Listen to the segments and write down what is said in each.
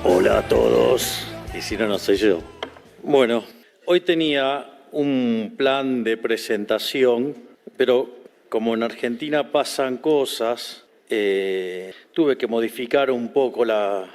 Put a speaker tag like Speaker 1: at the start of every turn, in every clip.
Speaker 1: Hola a todos. Y si no, no soy yo. Bueno, hoy tenía un plan de presentación, pero como en Argentina pasan cosas, tuve que modificar un poco la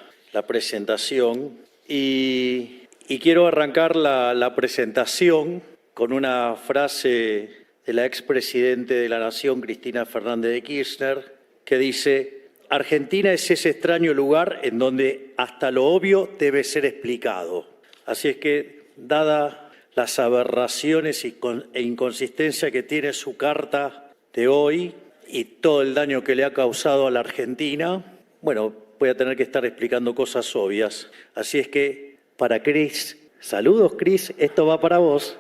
Speaker 1: presentación y quiero arrancar la presentación con una frase de la expresidente de la Nación, Cristina Fernández de Kirchner, que dice: Argentina es ese extraño lugar en donde hasta lo obvio debe ser explicado. Así es que, dadas las aberraciones e inconsistencia que tiene su carta de hoy y todo el daño que le ha causado a la Argentina, bueno, voy a tener que estar explicando cosas obvias. Así es que, para Cris, saludos Cris, esto va para vos.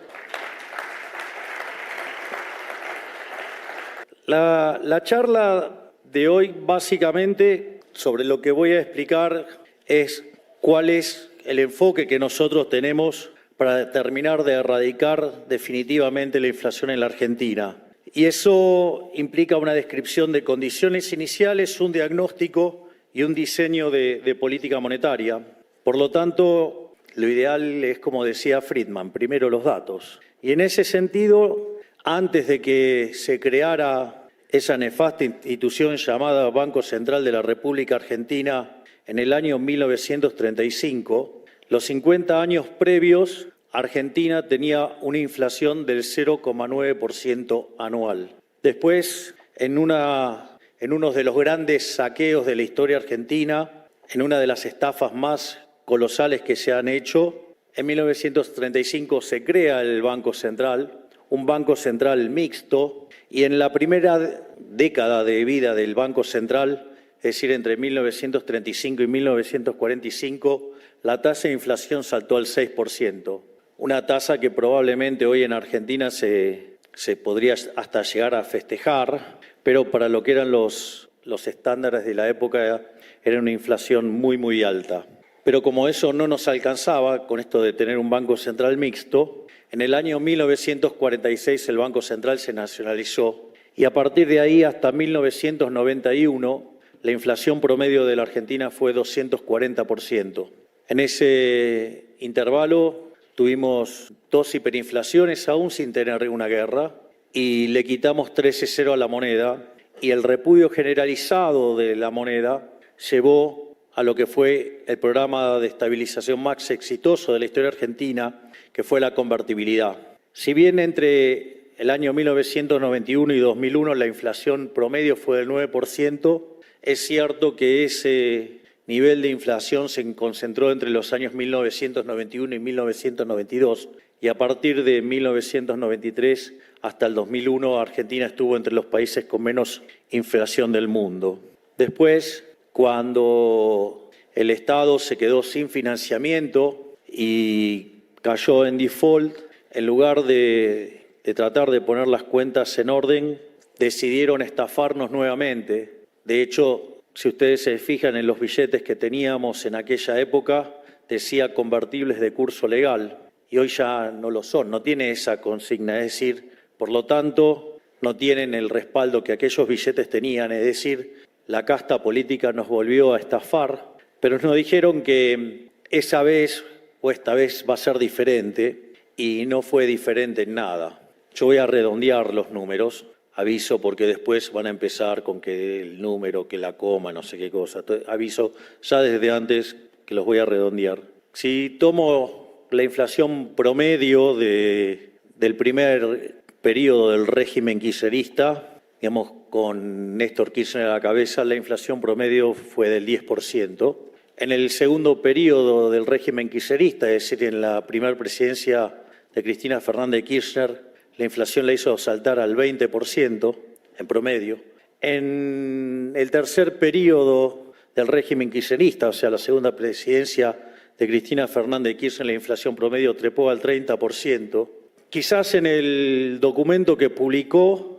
Speaker 1: La charla de hoy, básicamente, sobre lo que voy a explicar es cuál es el enfoque que nosotros tenemos para terminar de erradicar definitivamente la inflación en la Argentina. Y eso implica una descripción de condiciones iniciales, un diagnóstico y un diseño de política monetaria. Por lo tanto, lo ideal es, como decía Friedman, primero los datos. Y en ese sentido, antes de que se creara esa nefasta institución llamada Banco Central de la República Argentina en el año 1935, los 50 años previos, Argentina tenía una inflación del 0,9% anual. Después, en uno de los grandes saqueos de la historia argentina, en una de las estafas más colosales que se han hecho, en 1935 se crea el Banco Central, un Banco Central mixto, y en la primera década de vida del Banco Central, es decir, entre 1935 y 1945, la tasa de inflación saltó al 6%, una tasa que probablemente hoy en Argentina se podría hasta llegar a festejar, pero para lo que eran los estándares de la época era una inflación muy, muy alta. Pero como eso no nos alcanzaba, con esto de tener un Banco Central mixto, en el año 1946 el Banco Central se nacionalizó y a partir de ahí hasta 1991 la inflación promedio de la Argentina fue 240%. En ese intervalo tuvimos 2 hiperinflaciones aún sin tener una guerra y le quitamos 13,0 a la moneda y el repudio generalizado de la moneda llevó a lo que fue el programa de estabilización más exitoso de la historia argentina, que fue la convertibilidad. Si bien entre el año 1991 y 2001 la inflación promedio fue del 9%, es cierto que ese nivel de inflación se concentró entre los años 1991 y 1992, y a partir de 1993 hasta el 2001 Argentina estuvo entre los países con menos inflación del mundo. Después, cuando el Estado se quedó sin financiamiento y cayó en default, en lugar de tratar de poner las cuentas en orden, decidieron estafarnos nuevamente. De hecho, si ustedes se fijan en los billetes que teníamos en aquella época, decía convertibles de curso legal, y hoy ya no lo son, no tiene esa consigna, es decir, por lo tanto, no tienen el respaldo que aquellos billetes tenían, es decir, la casta política nos volvió a estafar, pero nos dijeron que esa vez o esta vez va a ser diferente y no fue diferente en nada. Yo voy a redondear los números, aviso, porque después van a empezar con que el número, que la coma, no sé qué cosa. Entonces, aviso ya desde antes que los voy a redondear. Si tomo la inflación promedio del primer periodo del régimen kirchnerista, digamos, con Néstor Kirchner a la cabeza, la inflación promedio fue del 10%. En el segundo periodo del régimen kirchnerista, es decir, en la primera presidencia de Cristina Fernández de Kirchner, la inflación la hizo saltar al 20% en promedio. En el tercer periodo del régimen kirchnerista, o sea, la segunda presidencia de Cristina Fernández de Kirchner, la inflación promedio trepó al 30%. Quizás en el documento que publicó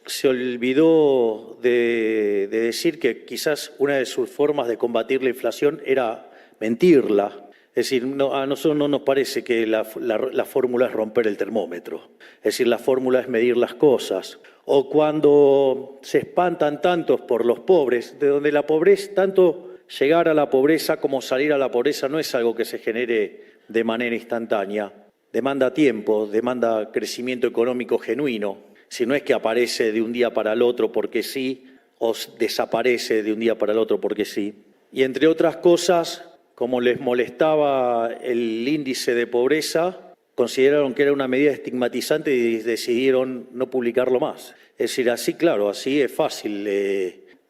Speaker 1: se olvidó de decir que quizás una de sus formas de combatir la inflación era mentirla. Es decir, a nosotros no nos parece que la fórmula es romper el termómetro. Es decir, la fórmula es medir las cosas. O cuando se espantan tantos por los pobres, de donde la pobreza, tanto llegar a la pobreza como salir a la pobreza no es algo que se genere de manera instantánea. Demanda tiempo, demanda crecimiento económico genuino. Si no es que aparece de un día para el otro porque sí, o desaparece de un día para el otro porque sí. Y entre otras cosas, como les molestaba el índice de pobreza, consideraron que era una medida estigmatizante y decidieron no publicarlo más. Es decir, así, claro, así es fácil,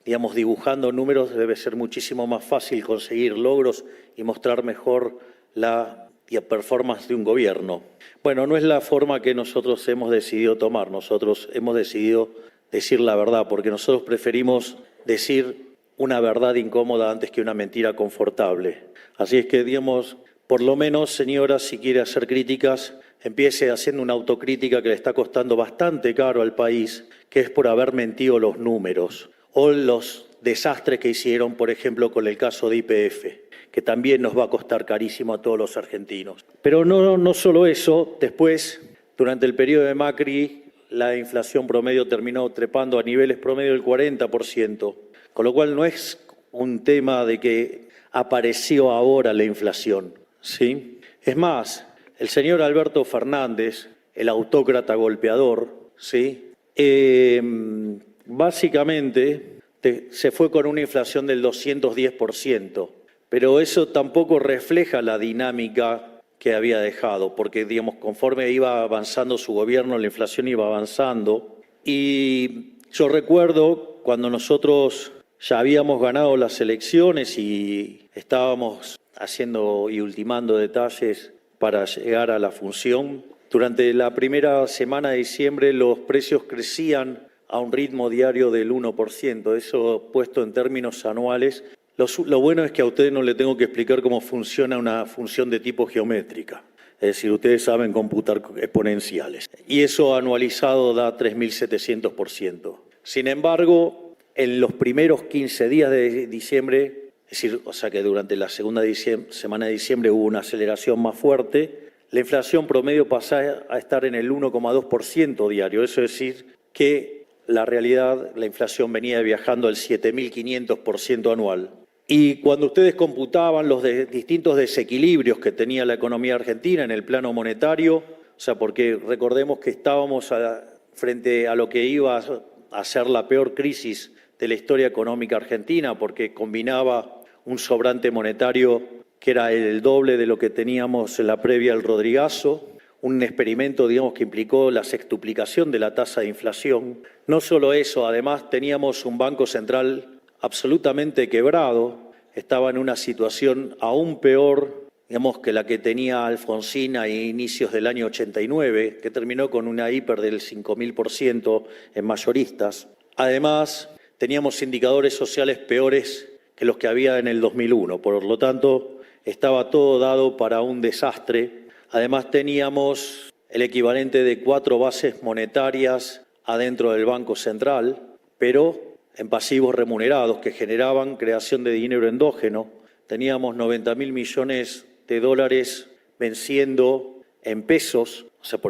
Speaker 1: digamos, dibujando números debe ser muchísimo más fácil conseguir logros y mostrar mejor la performance de un gobierno. Bueno, no es la forma que nosotros hemos decidido tomar. Nosotros hemos decidido decir la verdad, porque nosotros preferimos decir una verdad incómoda antes que una mentira confortable. Así es que, digamos, por lo menos, señora, si quiere hacer críticas, empiece haciendo una autocrítica que le está costando bastante caro al país, que es por haber mentido los números o los desastres que hicieron, por ejemplo, con el caso de YPF, que también nos va a costar carísimo a todos los argentinos. Pero no solo eso, después, durante el periodo de Macri, la inflación promedio terminó trepando a niveles promedio del 40%, con lo cual no es un tema de que apareció ahora la inflación, ¿sí? Es más, el señor Alberto Fernández, el autócrata golpeador, ¿sí? Básicamente se fue con una inflación del 210%, pero eso tampoco refleja la dinámica que había dejado, porque, digamos, conforme iba avanzando su gobierno, la inflación iba avanzando. Y yo recuerdo cuando nosotros ya habíamos ganado las elecciones y estábamos haciendo y ultimando detalles para llegar a la función, durante la primera semana de diciembre los precios crecían a un ritmo diario del 1%, eso puesto en términos anuales. Lo bueno es que a ustedes no les tengo que explicar cómo funciona una función de tipo geométrica. Es decir, ustedes saben computar exponenciales. Y eso anualizado da 3.700%. Sin embargo, en los primeros 15 días de diciembre, es decir, o sea que durante la segunda semana de diciembre hubo una aceleración más fuerte, la inflación promedio pasó a estar en el 1,2% diario. Eso es decir que la realidad, la inflación venía viajando al 7.500% anual. Y cuando ustedes computaban los distintos desequilibrios que tenía la economía argentina en el plano monetario, o sea, porque recordemos que estábamos frente a lo que iba a ser la peor crisis de la historia económica argentina, porque combinaba un sobrante monetario que era el doble de lo que teníamos en la previa al Rodrigazo, un experimento, digamos, que implicó la sextuplicación de la tasa de inflación. No solo eso, además teníamos un Banco Central absolutamente quebrado, estaba en una situación aún peor, digamos, que la que tenía Alfonsín a inicios del año 89, que terminó con una hiper del 5.000% en mayoristas. Además, teníamos indicadores sociales peores que los que había en el 2001, por lo tanto, estaba todo dado para un desastre. Además, teníamos el equivalente de 4 bases monetarias adentro del Banco Central, pero en pasivos remunerados que generaban creación de dinero endógeno. Teníamos 90.000 millones de dólares venciendo en pesos, o sea,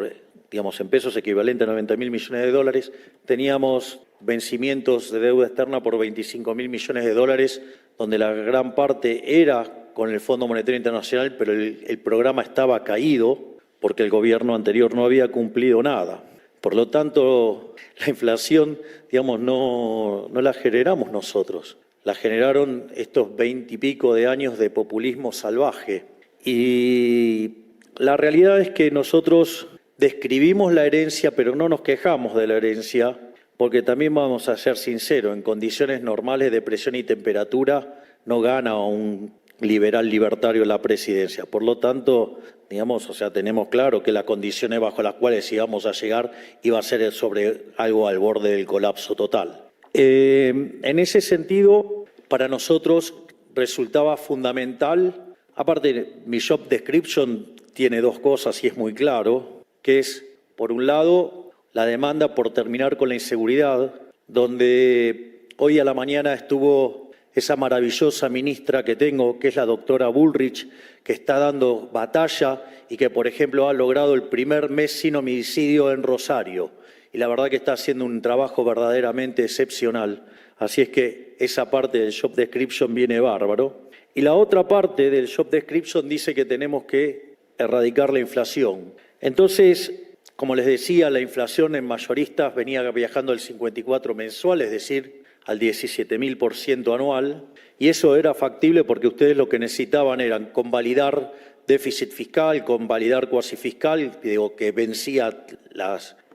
Speaker 1: digamos, en pesos equivalente a 90.000 millones de dólares. Teníamos vencimientos de deuda externa por 25.000 millones de dólares, donde la gran parte era con el Fondo Monetario Internacional, pero el programa estaba caído porque el gobierno anterior no había cumplido nada. Por lo tanto, la inflación, digamos, no la generamos nosotros, la generaron estos 20 y pico de años de populismo salvaje. Y la realidad es que nosotros describimos la herencia, pero no nos quejamos de la herencia, porque también vamos a ser sinceros, en condiciones normales de presión y temperatura no gana un liberal libertario la presidencia. Por lo tanto, digamos, o sea, tenemos claro que las condiciones bajo las cuales íbamos a llegar iba a ser sobre algo al borde del colapso total. En ese sentido, para nosotros resultaba fundamental, aparte mi job description tiene 2 cosas y es muy claro, que es, por un lado, la demanda por terminar con la inseguridad, donde hoy a la mañana estuvo esa maravillosa ministra que tengo, que es la doctora Bullrich, que está dando batalla y que, por ejemplo, ha logrado el primer mes sin homicidio en Rosario. y la verdad que está haciendo un trabajo verdaderamente excepcional. Así es que esa parte del job description viene bárbaro. Y la otra parte del job description dice que tenemos que erradicar la inflación. Entonces, como les decía, la inflación en mayoristas venía viajando al 54 mensual, es decir, al 17.000% anual, y eso era factible porque ustedes lo que necesitaban eran convalidar déficit fiscal, convalidar cuasi fiscal, digo que vencía,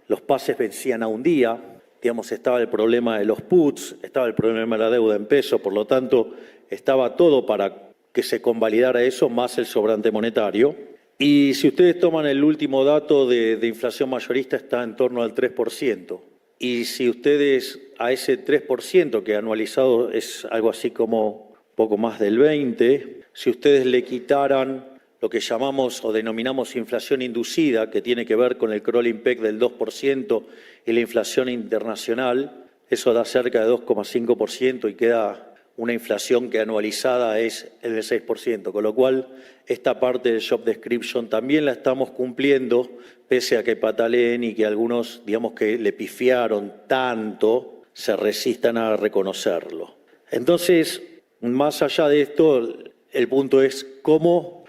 Speaker 1: los pases vencían a un día, digamos, estaba el problema de los puts, estaba el problema de la deuda en pesos, por lo tanto, estaba todo para que se convalidara eso, más el sobrante monetario. Y si ustedes toman el último dato de inflación mayorista, está en torno al 3%. Y si ustedes a ese 3%, que anualizado es algo así como poco más del 20%, si ustedes le quitaran lo que llamamos o denominamos inflación inducida, que tiene que ver con el crawling peg del 2% y la inflación internacional, eso da cerca de 2,5% y queda una inflación que anualizada es el del 6%, con lo cual esta parte del job description también la estamos cumpliendo, pese a que pataleen y que algunos, digamos que le pifiaron tanto, se resistan a reconocerlo. Entonces, más allá de esto, el punto es cómo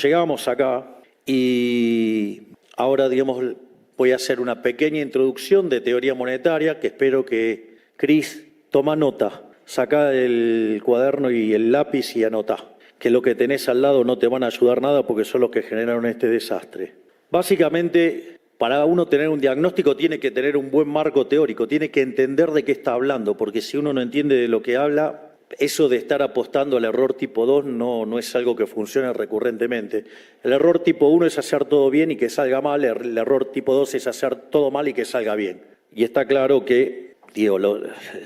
Speaker 1: llegamos acá, y ahora, digamos, voy a hacer una pequeña introducción de teoría monetaria que espero que Cris toma nota. Sacá el cuaderno y el lápiz y anotá, que lo que tenés al lado no te van a ayudar nada porque son los que generaron este desastre. Básicamente, para uno tener un diagnóstico tiene que tener un buen marco teórico, tiene que entender de qué está hablando, porque si uno no entiende de lo que habla, eso de estar apostando al error tipo 2 no es algo que funcione recurrentemente. El error tipo 1 es hacer todo bien y que salga mal, el error tipo 2 es hacer todo mal y que salga bien. Y está claro que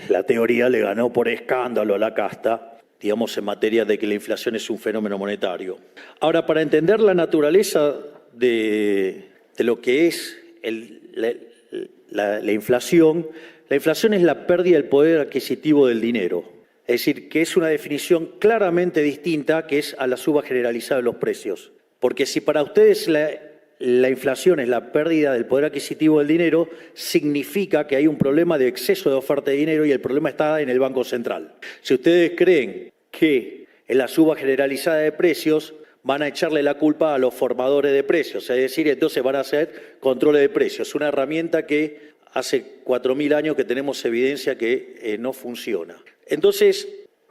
Speaker 1: la teoría le ganó por escándalo a la casta, digamos, en materia de que la inflación es un fenómeno monetario. Ahora, para entender la naturaleza de lo que es la inflación es la pérdida del poder adquisitivo del dinero. Es decir, que es una definición claramente distinta que es a la suba generalizada de los precios. Porque si para ustedes la inflación es la pérdida del poder adquisitivo del dinero, significa que hay un problema de exceso de oferta de dinero y el problema está en el Banco Central. Si ustedes creen que en la suba generalizada de precios van a echarle la culpa a los formadores de precios, es decir, entonces van a hacer controles de precios. Es una herramienta que hace 4.000 años que tenemos evidencia que no funciona. Entonces,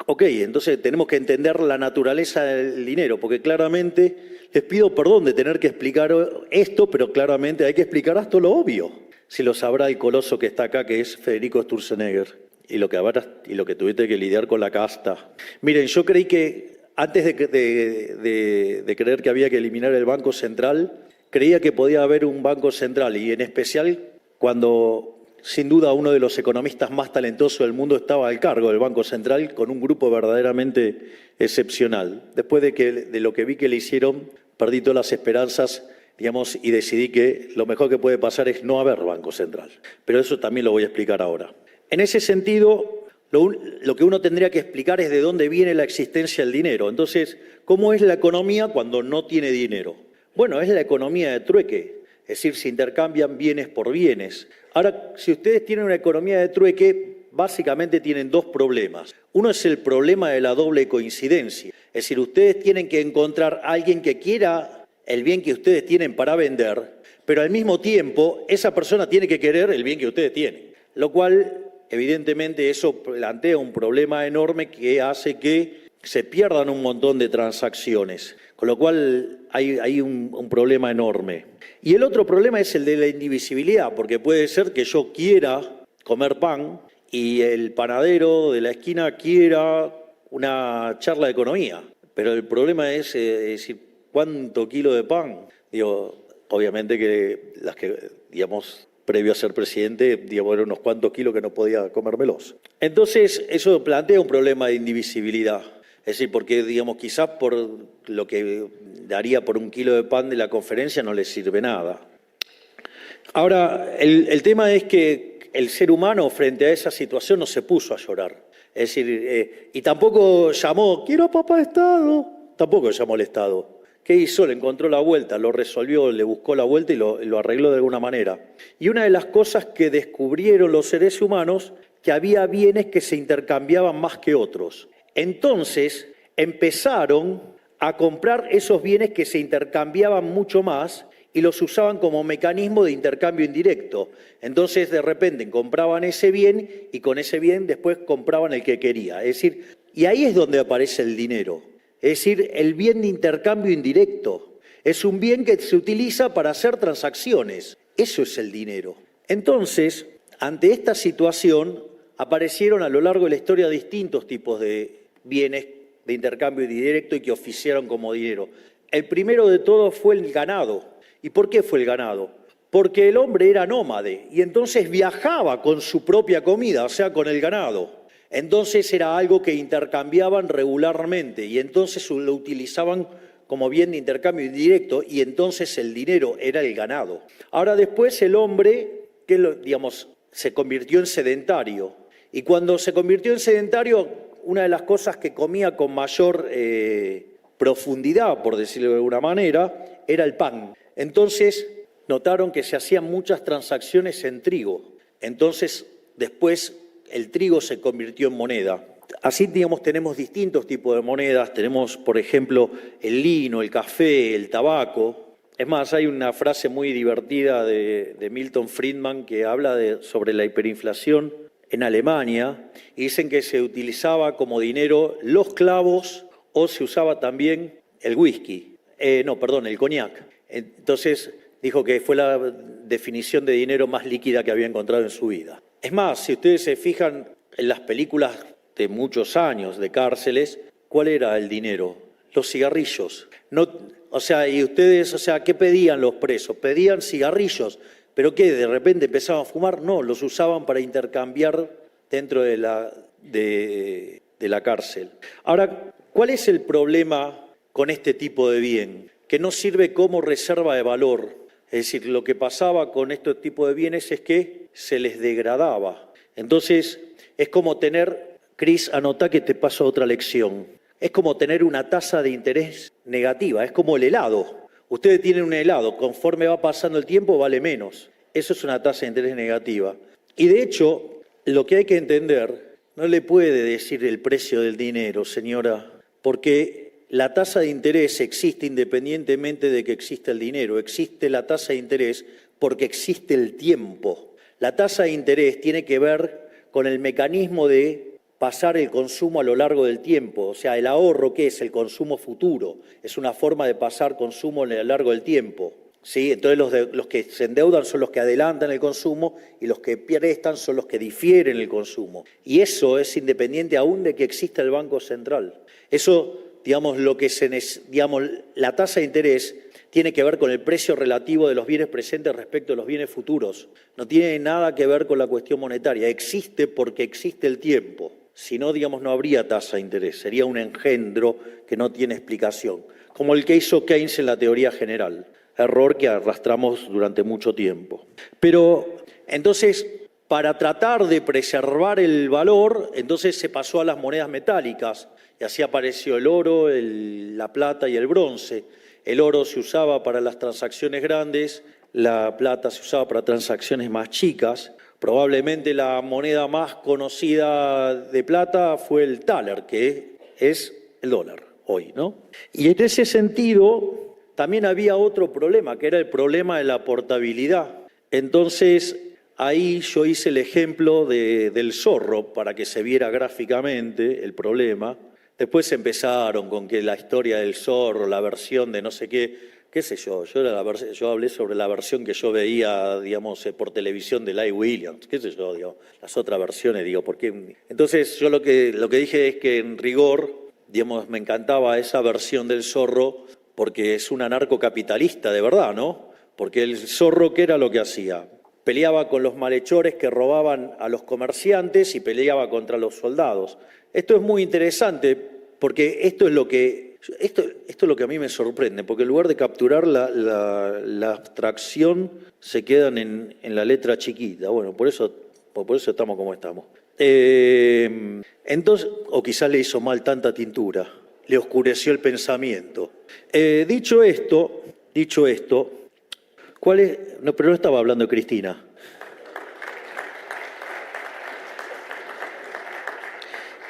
Speaker 1: entonces tenemos que entender la naturaleza del dinero, porque claramente, les pido perdón de tener que explicar esto, pero claramente hay que explicar hasta lo obvio. Si lo sabrá el coloso que está acá, que es Federico Sturzenegger, y lo que tuviste que lidiar con la casta. Miren, yo creí que antes de creer que había que eliminar el Banco Central, creía que podía haber un Banco Central, y en especial cuando, sin duda, uno de los economistas más talentosos del mundo estaba al cargo del Banco Central, con un grupo verdaderamente excepcional. Después de lo que vi que le hicieron, perdí todas las esperanzas, digamos, y decidí que lo mejor que puede pasar es no haber Banco Central. Pero eso también lo voy a explicar ahora. En ese sentido, lo que uno tendría que explicar es de dónde viene la existencia del dinero. Entonces, ¿cómo es la economía cuando no tiene dinero? Bueno, es la economía de trueque, es decir, se intercambian bienes por bienes. Ahora, si ustedes tienen una economía de trueque, básicamente tienen dos problemas. Uno es el problema de la doble coincidencia. Es decir, ustedes tienen que encontrar a alguien que quiera el bien que ustedes tienen para vender, pero al mismo tiempo esa persona tiene que querer el bien que ustedes tienen. Lo cual, evidentemente, eso plantea un problema enorme que hace que se pierdan un montón de transacciones. Con lo cual hay un problema enorme. Y el otro problema es el de la indivisibilidad, porque puede ser que yo quiera comer pan y el panadero de la esquina quiera una charla de economía. Pero el problema es decir, ¿cuánto kilo de pan? Digo, obviamente que las que, digamos, previo a ser presidente, digamos, eran unos cuantos kilos que no podía comérmelos. Entonces, eso plantea un problema de indivisibilidad. Es decir, porque, digamos, quizás por lo que daría por un kilo de pan de la conferencia no le sirve nada. Ahora, el tema es que el ser humano frente a esa situación no se puso a llorar. Es decir, y tampoco llamó, quiero papá Estado, tampoco llamó al Estado. ¿Qué hizo? Le encontró la vuelta, lo resolvió, le buscó la vuelta y lo arregló de alguna manera. Y una de las cosas que descubrieron los seres humanos, que había bienes que se intercambiaban más que otros. Entonces empezaron a comprar esos bienes que se intercambiaban mucho más y los usaban como mecanismo de intercambio indirecto. Entonces, de repente, compraban ese bien y con ese bien después compraban el que quería. Es decir, y ahí es donde aparece el dinero. Es decir, el bien de intercambio indirecto. Es un bien que se utiliza para hacer transacciones. Eso es el dinero. Entonces, ante esta situación, aparecieron a lo largo de la historia distintos tipos de bienes de intercambio indirecto y que oficiaron como dinero. El primero de todos fue el ganado. ¿Y por qué fue el ganado? Porque el hombre era nómade y entonces viajaba con su propia comida, o sea, con el ganado. Entonces era algo que intercambiaban regularmente y entonces lo utilizaban como bien de intercambio indirecto y entonces el dinero era el ganado. Ahora después el hombre, se convirtió en sedentario y cuando se convirtió en sedentario, una de las cosas que comía con mayor profundidad, por decirlo de alguna manera, era el pan. Entonces notaron que se hacían muchas transacciones en trigo. Entonces después el trigo se convirtió en moneda. Así, tenemos distintos tipos de monedas. Tenemos, por ejemplo, el lino, el café, el tabaco. Es más, hay una frase muy divertida de Milton Friedman que habla sobre la hiperinflación en Alemania y dicen que se utilizaba como dinero los clavos o se usaba también el whisky. El coñac. Entonces dijo que fue la definición de dinero más líquida que había encontrado en su vida. Es más, si ustedes se fijan en las películas de muchos años de cárceles, ¿cuál era el dinero? Los cigarrillos. ¿Qué pedían los presos? Pedían cigarrillos. ¿Pero qué? ¿De repente empezaban a fumar? No, los usaban para intercambiar dentro de la cárcel. Ahora, ¿cuál es el problema con este tipo de bien? Que no sirve como reserva de valor. Es decir, lo que pasaba con este tipo de bienes es que se les degradaba. Entonces, es como tener, Cris, anotá que te paso otra lección. Es como tener una tasa de interés negativa, es como el helado. Ustedes tienen un helado, conforme va pasando el tiempo vale menos. Eso es una tasa de interés negativa. Y de hecho, lo que hay que entender, no le puede decir el precio del dinero, señora, porque la tasa de interés existe independientemente de que exista el dinero. Existe la tasa de interés porque existe el tiempo. La tasa de interés tiene que ver con el mecanismo de pasar el consumo a lo largo del tiempo. O sea, el ahorro, ¿qué es? El consumo futuro. Es una forma de pasar consumo a lo largo del tiempo. ¿Sí? Entonces los que se endeudan son los que adelantan el consumo y los que prestan son los que difieren el consumo. Y eso es independiente aún de que exista el Banco Central. Eso, la tasa de interés tiene que ver con el precio relativo de los bienes presentes respecto a los bienes futuros. No tiene nada que ver con la cuestión monetaria. Existe porque existe el tiempo. Si no, no habría tasa de interés. Sería un engendro que no tiene explicación. Como el que hizo Keynes en la teoría general. Error que arrastramos durante mucho tiempo. Pero, entonces, para tratar de preservar el valor, entonces se pasó a las monedas metálicas. Y así apareció el oro, la plata y el bronce. El oro se usaba para las transacciones grandes, la plata se usaba para transacciones más chicas. Probablemente la moneda más conocida de plata fue el thaler, que es el dólar hoy, ¿no? Y en ese sentido también había otro problema, que era el problema de la portabilidad. Entonces, ahí yo hice el ejemplo del zorro para que se viera gráficamente el problema. Después empezaron con que la historia del zorro, la versión de no sé qué sé yo. Yo hablé sobre la versión que yo veía, por televisión de Lai Williams, qué sé yo, las otras versiones, porque entonces yo lo que dije es que en rigor, me encantaba esa versión del zorro porque es un anarcocapitalista de verdad, ¿no? Porque el zorro, ¿qué era lo que hacía? Peleaba con los malhechores que robaban a los comerciantes y peleaba contra los soldados. Esto es muy interesante porque esto es lo que a mí me sorprende, porque en lugar de capturar la abstracción se quedan en la letra chiquita. Bueno, por eso estamos como estamos. Entonces, o quizás le hizo mal tanta tintura. le oscureció el pensamiento. Dicho esto, ¿cuál es? No, pero no estaba hablando de Cristina.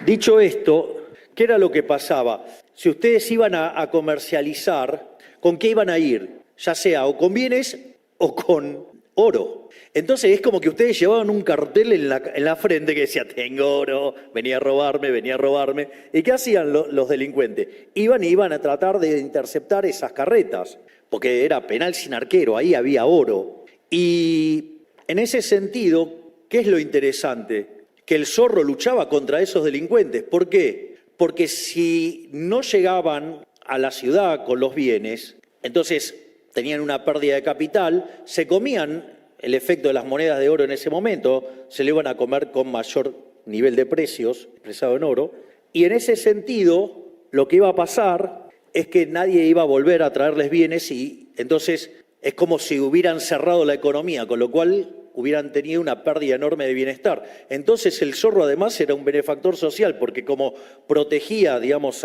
Speaker 1: Dicho esto, ¿qué era lo que pasaba? Si ustedes iban a comercializar, ¿con qué iban a ir? Ya sea o con bienes o con oro. Entonces es como que ustedes llevaban un cartel en la frente que decía, tengo oro, venía a robarme. ¿Y qué hacían los delincuentes? Iban a tratar de interceptar esas carretas, porque era penal sin arquero, ahí había oro. Y en ese sentido, ¿qué es lo interesante? Que el zorro luchaba contra esos delincuentes. ¿Por qué? Porque si no llegaban a la ciudad con los bienes, entonces tenían una pérdida de capital, se comían el efecto de las monedas de oro en ese momento, se lo iban a comer con mayor nivel de precios, expresado en oro, y en ese sentido lo que iba a pasar es que nadie iba a volver a traerles bienes y entonces es como si hubieran cerrado la economía, con lo cual hubieran tenido una pérdida enorme de bienestar. Entonces el zorro además era un benefactor social porque como protegía, digamos,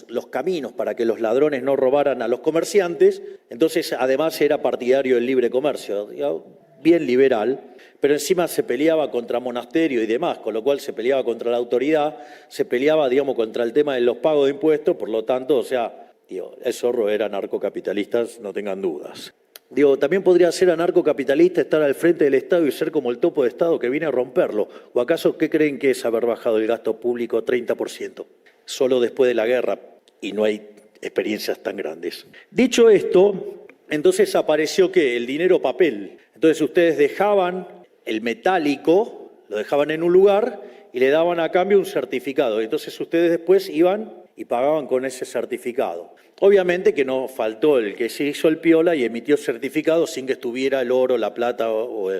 Speaker 1: los caminos para que los ladrones no robaran a los comerciantes, entonces además era partidario del libre comercio, bien liberal, pero encima se peleaba contra monasterio y demás, con lo cual se peleaba contra la autoridad, se peleaba, digamos, contra el tema de los pagos de impuestos, por lo tanto, o sea, el zorro era anarcocapitalista, no tengan dudas. También podría ser anarcocapitalista estar al frente del Estado y ser como el topo de Estado que viene a romperlo. ¿O acaso qué creen que es haber bajado el gasto público 30%? Solo después de la guerra, y no hay experiencias tan grandes. Dicho esto, entonces apareció que el dinero papel. Entonces ustedes dejaban el metálico, lo dejaban en un lugar y le daban a cambio un certificado. Entonces ustedes después iban y pagaban con ese certificado. Obviamente que no faltó el que se hizo el piola y emitió certificados sin que estuviera el oro, la plata o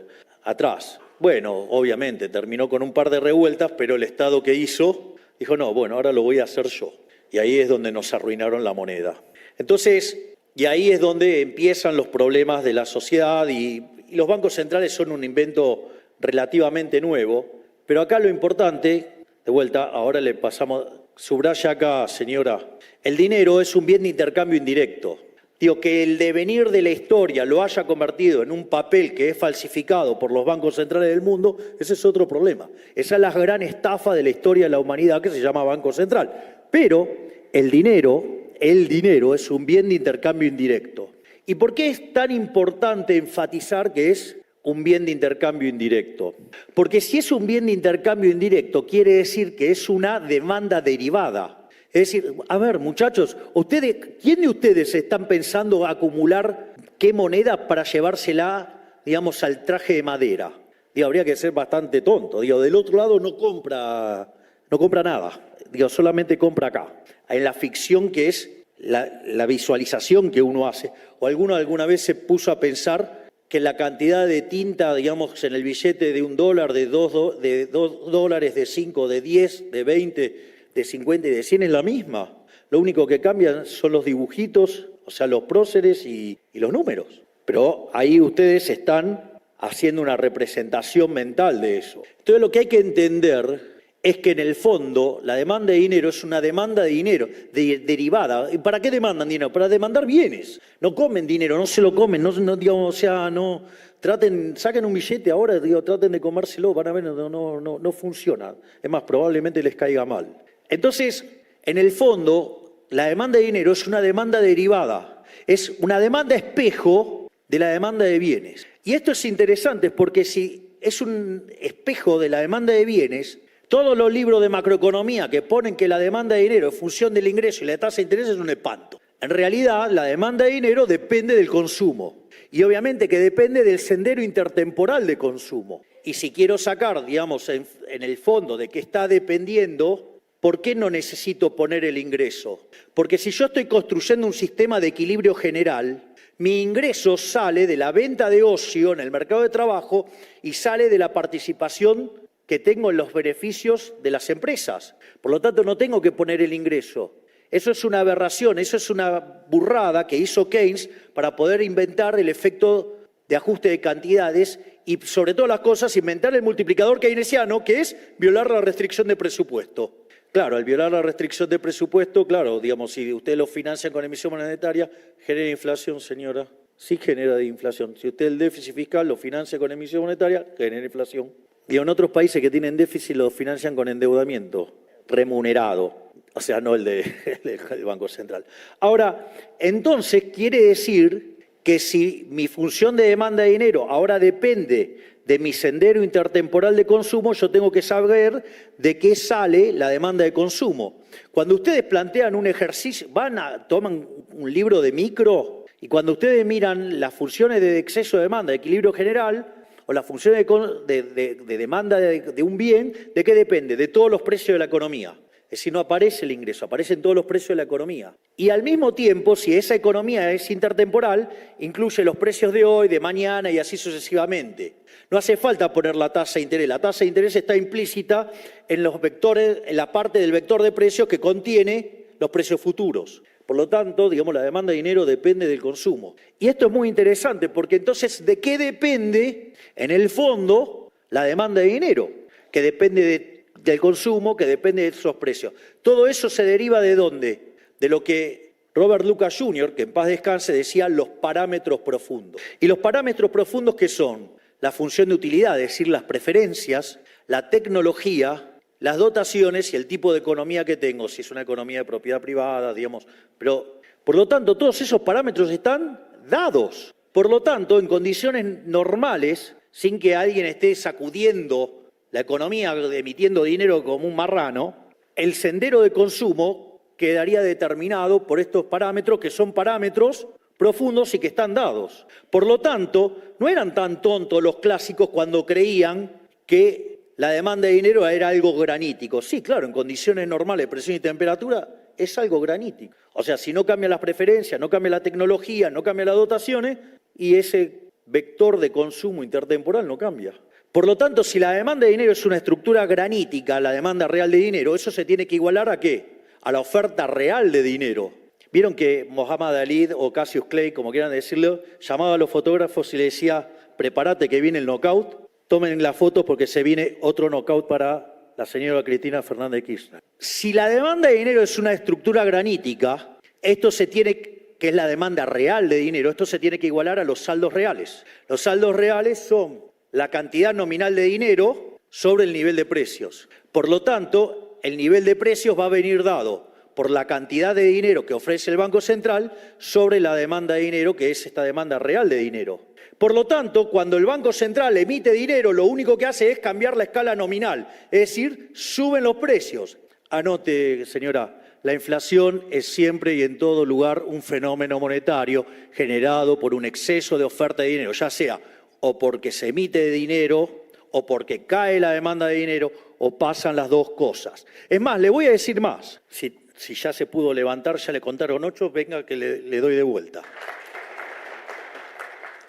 Speaker 1: atrás. Bueno, obviamente terminó con un par de revueltas, pero el Estado que hizo dijo, no, bueno, ahora lo voy a hacer yo. Y ahí es donde nos arruinaron la moneda. Entonces, y ahí es donde empiezan los problemas de la sociedad y los bancos centrales son un invento relativamente nuevo, pero acá lo importante, de vuelta, ahora le pasamos, subraya acá, señora, el dinero es un bien de intercambio indirecto. Digo, que el devenir de la historia lo haya convertido en un papel que es falsificado por los bancos centrales del mundo, ese es otro problema. Esa es la gran estafa de la historia de la humanidad que se llama Banco Central. Pero el dinero es un bien de intercambio indirecto. ¿Y por qué es tan importante enfatizar que es un bien de intercambio indirecto? Porque si es un bien de intercambio indirecto, quiere decir que es una demanda derivada. Es decir, a ver, muchachos, ¿quién de ustedes están pensando acumular qué moneda para llevársela, digamos, al traje de madera? Habría que ser bastante tonto. Del otro lado no compra nada. Solamente compra acá. En la ficción que es la visualización que uno hace. O alguno alguna vez se puso a pensar que la cantidad de tinta, digamos, en el billete de $1, de $2, de 5, de 10, de 20, de 50 y de 100 es la misma. Lo único que cambian son los dibujitos, o sea, los próceres y los números. Pero ahí ustedes están haciendo una representación mental de eso. Entonces lo que hay que entender es que en el fondo la demanda de dinero es una demanda de dinero derivada. ¿Y para qué demandan dinero? Para demandar bienes. No comen dinero, no se lo comen, saquen un billete ahora, traten de comérselo, van a ver, no funciona. Es más, probablemente les caiga mal. Entonces, en el fondo, la demanda de dinero es una demanda derivada, es una demanda espejo de la demanda de bienes. Y esto es interesante porque si es un espejo de la demanda de bienes, todos los libros de macroeconomía que ponen que la demanda de dinero es función del ingreso y la tasa de interés es un espanto. En realidad, la demanda de dinero depende del consumo y obviamente que depende del sendero intertemporal de consumo. Y si quiero sacar, digamos, en el fondo de qué está dependiendo, ¿por qué no necesito poner el ingreso? Porque si yo estoy construyendo un sistema de equilibrio general, mi ingreso sale de la venta de ocio en el mercado de trabajo y sale de la participación que tengo en los beneficios de las empresas. Por lo tanto, no tengo que poner el ingreso. Eso es una aberración, eso es una burrada que hizo Keynes para poder inventar el efecto de ajuste de cantidades y, sobre todas las cosas, inventar el multiplicador keynesiano, que es violar la restricción de presupuesto. Claro, al violar la restricción de presupuesto, claro, digamos, si ustedes lo financian con emisión monetaria, genera inflación, señora. Sí genera inflación. Si usted el déficit fiscal lo financia con emisión monetaria, genera inflación. Y en otros países que tienen déficit lo financian con endeudamiento remunerado, o sea, no el del Banco Central. Ahora, entonces quiere decir que si mi función de demanda de dinero ahora depende de mi sendero intertemporal de consumo, yo tengo que saber de qué sale la demanda de consumo. Cuando ustedes plantean un ejercicio, toman un libro de micro y cuando ustedes miran las funciones de exceso de demanda, de equilibrio general, o las funciones de demanda de un bien, ¿de qué depende? De todos los precios de la economía. Es decir, no aparece el ingreso, aparecen todos los precios de la economía. Y al mismo tiempo, si esa economía es intertemporal, incluye los precios de hoy, de mañana y así sucesivamente. No hace falta poner la tasa de interés. La tasa de interés está implícita en los vectores, en la parte del vector de precios que contiene los precios futuros. Por lo tanto, digamos, la demanda de dinero depende del consumo. Y esto es muy interesante porque entonces, ¿de qué depende, en el fondo, la demanda de dinero? Que depende del consumo, que depende de esos precios. Todo eso se deriva ¿de dónde? De lo que Robert Lucas Jr., que en paz descanse, decía los parámetros profundos. ¿Y los parámetros profundos qué son? La función de utilidad, es decir, las preferencias, la tecnología, las dotaciones y el tipo de economía que tengo, si es una economía de propiedad privada, digamos. Pero, por lo tanto, todos esos parámetros están dados. Por lo tanto, en condiciones normales, sin que alguien esté sacudiendo la economía, emitiendo dinero como un marrano, el sendero de consumo quedaría determinado por estos parámetros, que son parámetros profundos y que están dados. Por lo tanto, no eran tan tontos los clásicos cuando creían que la demanda de dinero era algo granítico. Sí, claro, en condiciones normales de presión y temperatura es algo granítico. O sea, si no cambian las preferencias, no cambia la tecnología, no cambian las dotaciones y ese vector de consumo intertemporal no cambia. Por lo tanto, si la demanda de dinero es una estructura granítica, la demanda real de dinero, eso se tiene que igualar ¿a qué? A la oferta real de dinero. Vieron que Muhammad Ali o Cassius Clay, como quieran decirlo, llamaba a los fotógrafos y le decía, prepárate que viene el knockout, tomen las fotos porque se viene otro knockout para la señora Cristina Fernández de Kirchner. Si la demanda de dinero es una estructura granítica, esto se tiene, que es la demanda real de dinero, esto se tiene que igualar a los saldos reales. Los saldos reales son la cantidad nominal de dinero sobre el nivel de precios. Por lo tanto, el nivel de precios va a venir dado por la cantidad de dinero que ofrece el Banco Central sobre la demanda de dinero, que es esta demanda real de dinero. Por lo tanto, cuando el Banco Central emite dinero, lo único que hace es cambiar la escala nominal, es decir, suben los precios. Anote, señora, la inflación es siempre y en todo lugar un fenómeno monetario generado por un exceso de oferta de dinero, ya sea o porque se emite dinero, o porque cae la demanda de dinero, o pasan las dos cosas. Es más, le voy a decir más. Si ya se pudo levantar, ya le contaron 8, venga que le doy de vuelta.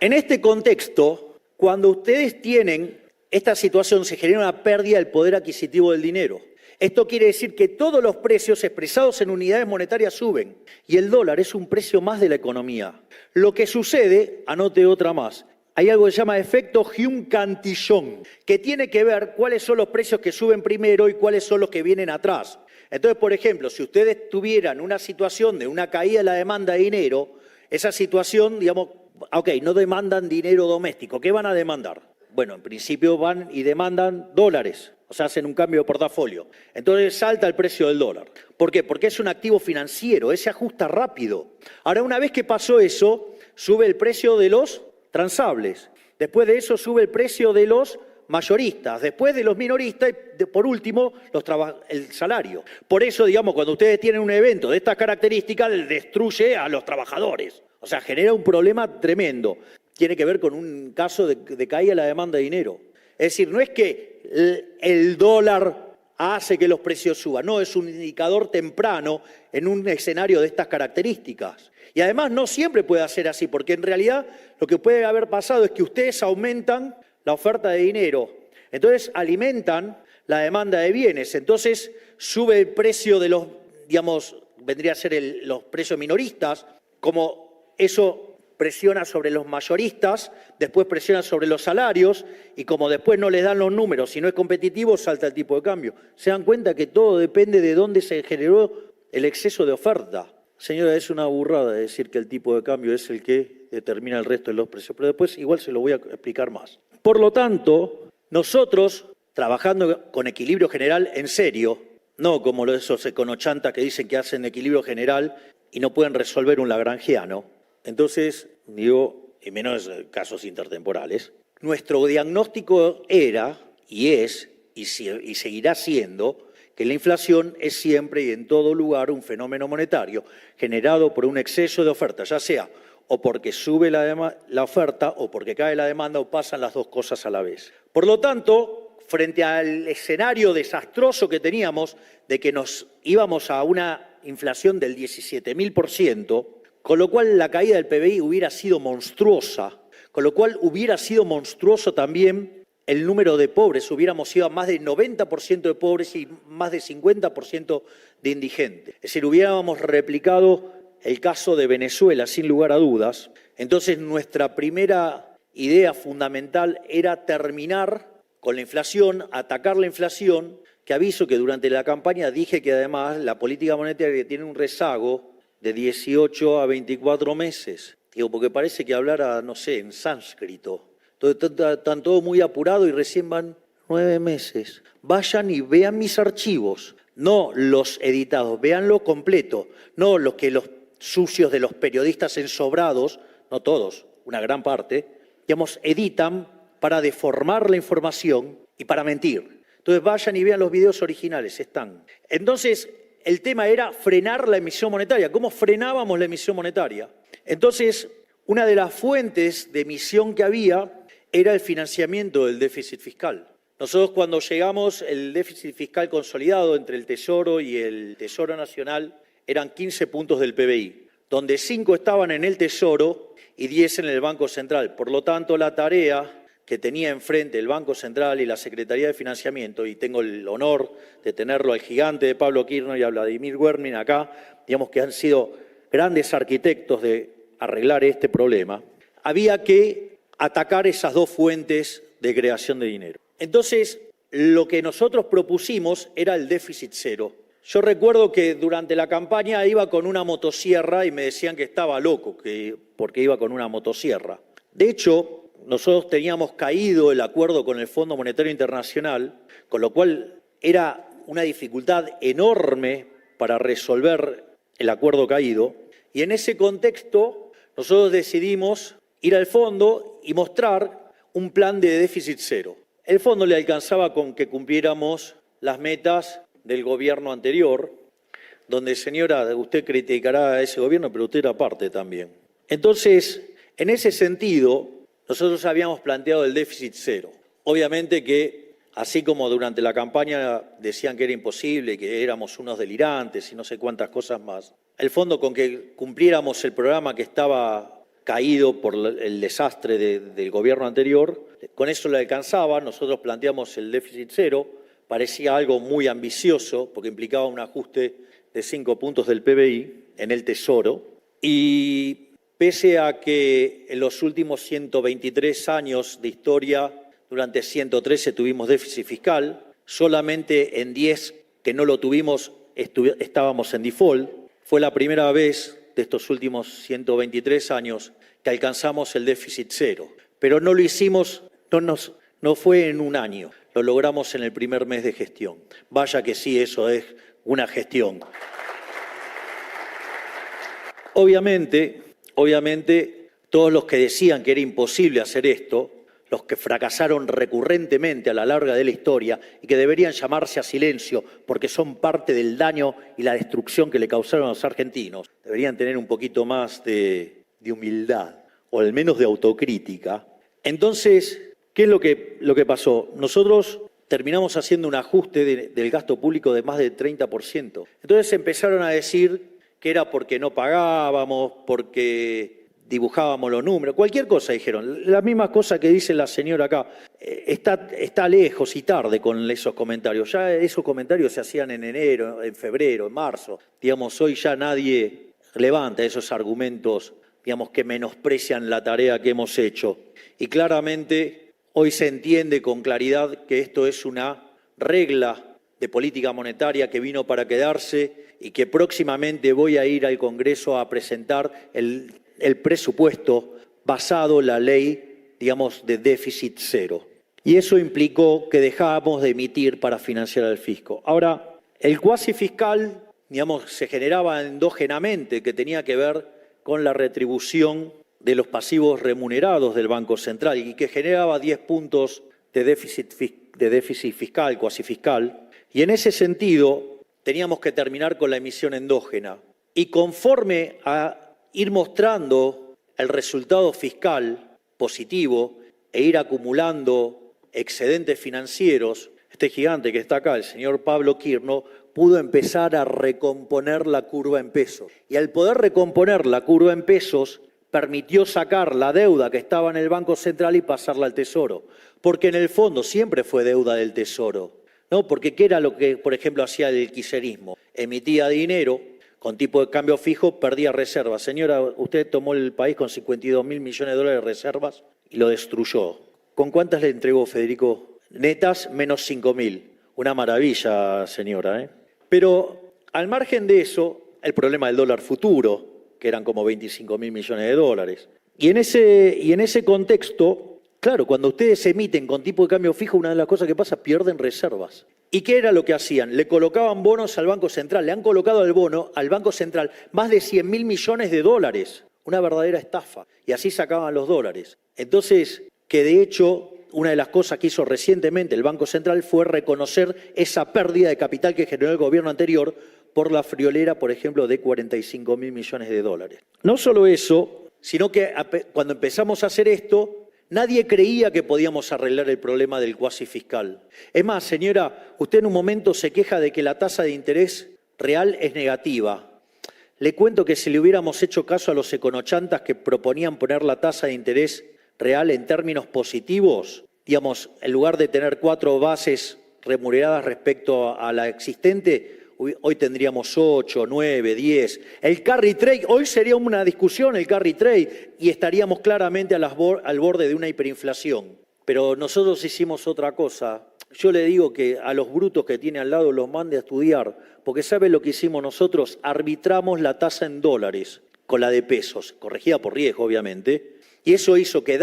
Speaker 1: En este contexto, cuando ustedes tienen esta situación, se genera una pérdida del poder adquisitivo del dinero. Esto quiere decir que todos los precios expresados en unidades monetarias suben y el dólar es un precio más de la economía. Lo que sucede, anote otra más, hay algo que se llama efecto Hume-Cantillon, que tiene que ver cuáles son los precios que suben primero y cuáles son los que vienen atrás. Entonces, por ejemplo, si ustedes tuvieran una situación de una caída de la demanda de dinero, esa situación, digamos, ok, no demandan dinero doméstico. ¿Qué van a demandar? Bueno, en principio van y demandan dólares, o sea, hacen un cambio de portafolio. Entonces salta el precio del dólar. ¿Por qué? Porque es un activo financiero, ese ajusta rápido. Ahora, una vez que pasó eso, sube el precio de los transables. Después de eso sube el precio de los mayoristas, después de los minoristas y por último el salario. Por eso, digamos, cuando ustedes tienen un evento de estas características, destruye a los trabajadores. O sea, genera un problema tremendo. Tiene que ver con un caso de caída de la demanda de dinero. Es decir, no es que el dólar hace que los precios suban, no, es un indicador temprano en un escenario de estas características. Y además no siempre puede ser así, porque en realidad lo que puede haber pasado es que ustedes aumentan la oferta de dinero, entonces alimentan la demanda de bienes, entonces sube el precio de los, digamos, vendría a ser los precios minoristas, como eso presiona sobre los mayoristas, después presiona sobre los salarios y como después no les dan los números, si no es competitivo, salta el tipo de cambio. Se dan cuenta que todo depende de dónde se generó el exceso de oferta. Señora, es una burrada decir que el tipo de cambio es el que determina el resto de los precios, pero después igual se lo voy a explicar más. Por lo tanto, nosotros, trabajando con equilibrio general en serio, no como esos econochantas que dicen que hacen equilibrio general y no pueden resolver un lagrangiano, entonces, digo, y menos casos intertemporales, nuestro diagnóstico era, y es, y seguirá siendo, que la inflación es siempre y en todo lugar un fenómeno monetario generado por un exceso de oferta, ya sea o porque sube la oferta o porque cae la demanda o pasan las dos cosas a la vez. Por lo tanto, frente al escenario desastroso que teníamos de que nos íbamos a una inflación del 17.000%, con lo cual la caída del PBI hubiera sido monstruosa, con lo cual hubiera sido monstruoso también el número de pobres, hubiéramos ido a más del 90% de pobres y más del 50% de indigentes. Es decir, hubiéramos replicado el caso de Venezuela, sin lugar a dudas. Entonces, nuestra primera idea fundamental era terminar con la inflación, atacar la inflación, que aviso que durante la campaña dije que además la política monetaria tiene un rezago de 18 a 24 meses. Digo, porque parece que hablara, no sé, en sánscrito. Están todos muy apurados y recién van 9 meses. Vayan y vean mis archivos, no los editados, véanlo completo, no los sucios de los periodistas ensobrados, no todos, una gran parte, digamos, editan para deformar la información y para mentir. Entonces vayan y vean los videos originales, están. Entonces, el tema era frenar la emisión monetaria. ¿Cómo frenábamos la emisión monetaria? Entonces, una de las fuentes de emisión que había era el financiamiento del déficit fiscal. Nosotros cuando llegamos, el déficit fiscal consolidado entre el Tesoro y el Tesoro Nacional eran 15 puntos del PBI, donde 5 estaban en el Tesoro y 10 en el Banco Central. Por lo tanto, la tarea que tenía enfrente el Banco Central y la Secretaría de Financiamiento, y tengo el honor de tenerlo al gigante de Pablo Kirchner y a Vladimir Wermin acá, digamos que han sido grandes arquitectos de arreglar este problema, había que atacar esas dos fuentes de creación de dinero. Entonces, lo que nosotros propusimos era el déficit cero. Yo recuerdo que durante la campaña iba con una motosierra y me decían que estaba loco porque iba con una motosierra. De hecho, nosotros teníamos caído el acuerdo con el Fondo Monetario Internacional, con lo cual era una dificultad enorme para resolver el acuerdo caído. Y en ese contexto, nosotros decidimos ir al fondo y mostrar un plan de déficit cero. El fondo le alcanzaba con que cumpliéramos las metas del gobierno anterior, donde, señora, usted criticará a ese gobierno, pero usted era parte también. Entonces, en ese sentido, nosotros habíamos planteado el déficit cero. Obviamente que, así como durante la campaña decían que era imposible, que éramos unos delirantes y no sé cuántas cosas más, el fondo con que cumpliéramos el programa que estaba caído por el desastre del gobierno anterior, con eso le alcanzaba. Nosotros planteamos el déficit cero, parecía algo muy ambicioso porque implicaba un ajuste de 5 puntos del PBI en el Tesoro, y pese a que en los últimos 123 años de historia, durante 113 tuvimos déficit fiscal, solamente en 10 que no lo tuvimos estábamos en default. Fue la primera vez de estos últimos 123 años que alcanzamos el déficit cero. Pero no lo hicimos, no fue en un año, lo logramos en el primer mes de gestión. Vaya que sí, eso es una gestión. Obviamente, todos los que decían que era imposible hacer esto, los que fracasaron recurrentemente a la larga de la historia y que deberían llamarse a silencio porque son parte del daño y la destrucción que le causaron a los argentinos, deberían tener un poquito más de humildad o al menos de autocrítica. Entonces, ¿qué es lo que pasó? Nosotros terminamos haciendo un ajuste del gasto público de más del 30%. Entonces empezaron a decir que era porque no pagábamos, porque dibujábamos los números, cualquier cosa dijeron. La misma cosa que dice la señora acá. Está lejos y tarde con esos comentarios. Ya esos comentarios se hacían en enero, en febrero, en marzo. Digamos, hoy ya nadie levanta esos argumentos digamos, que menosprecian la tarea que hemos hecho. Y claramente hoy se entiende con claridad que esto es una regla de política monetaria que vino para quedarse y que próximamente voy a ir al Congreso a presentar el presupuesto basado en la ley, digamos, de déficit cero. Y eso implicó que dejábamos de emitir para financiar al fisco. Ahora, el cuasi fiscal, digamos, se generaba endógenamente, que tenía que ver con la retribución de los pasivos remunerados del Banco Central y que generaba 10 puntos de déficit fiscal, cuasi fiscal. Y en ese sentido, teníamos que terminar con la emisión endógena. Y conforme a ir mostrando el resultado fiscal positivo e ir acumulando excedentes financieros, este gigante que está acá, el señor Pablo Kirno, pudo empezar a recomponer la curva en pesos. Y al poder recomponer la curva en pesos, permitió sacar la deuda que estaba en el Banco Central y pasarla al Tesoro. Porque en el fondo siempre fue deuda del Tesoro, ¿no? Porque ¿qué era lo que, por ejemplo, hacía el kirchnerismo? Emitía dinero con tipo de cambio fijo, perdía reservas. Señora, usted tomó el país con 52.000 millones de dólares de reservas y lo destruyó. ¿Con cuántas le entregó, Federico? Netas, menos 5.000. Una maravilla, señora, ¿eh? Pero al margen de eso, el problema del dólar futuro, que eran como 25.000 millones de dólares. Y en ese contexto, claro, cuando ustedes emiten con tipo de cambio fijo, una de las cosas que pasa, pierden reservas. ¿Y qué era lo que hacían? Le colocaban bonos al Banco Central. Le han colocado el bono al Banco Central más de 100.000 millones de dólares. Una verdadera estafa. Y así sacaban los dólares. Entonces, que de hecho, una de las cosas que hizo recientemente el Banco Central fue reconocer esa pérdida de capital que generó el gobierno anterior por la friolera, por ejemplo, de 45.000 millones de dólares. No solo eso, sino que cuando empezamos a hacer esto, nadie creía que podíamos arreglar el problema del cuasi fiscal. Es más, señora, usted en un momento se queja de que la tasa de interés real es negativa. Le cuento que si le hubiéramos hecho caso a los econochantas que proponían poner la tasa de interés real en términos positivos, digamos, en lugar de tener 4 bases remuneradas respecto a la existente, hoy tendríamos 8, 9, 10. El carry trade, hoy sería una discusión el carry trade y estaríamos claramente al borde de una hiperinflación. Pero nosotros hicimos otra cosa. Yo le digo que a los brutos que tiene al lado los mande a estudiar, porque ¿sabe lo que hicimos nosotros? Arbitramos la tasa en dólares con la de pesos, corregida por riesgo, obviamente. Y eso hizo que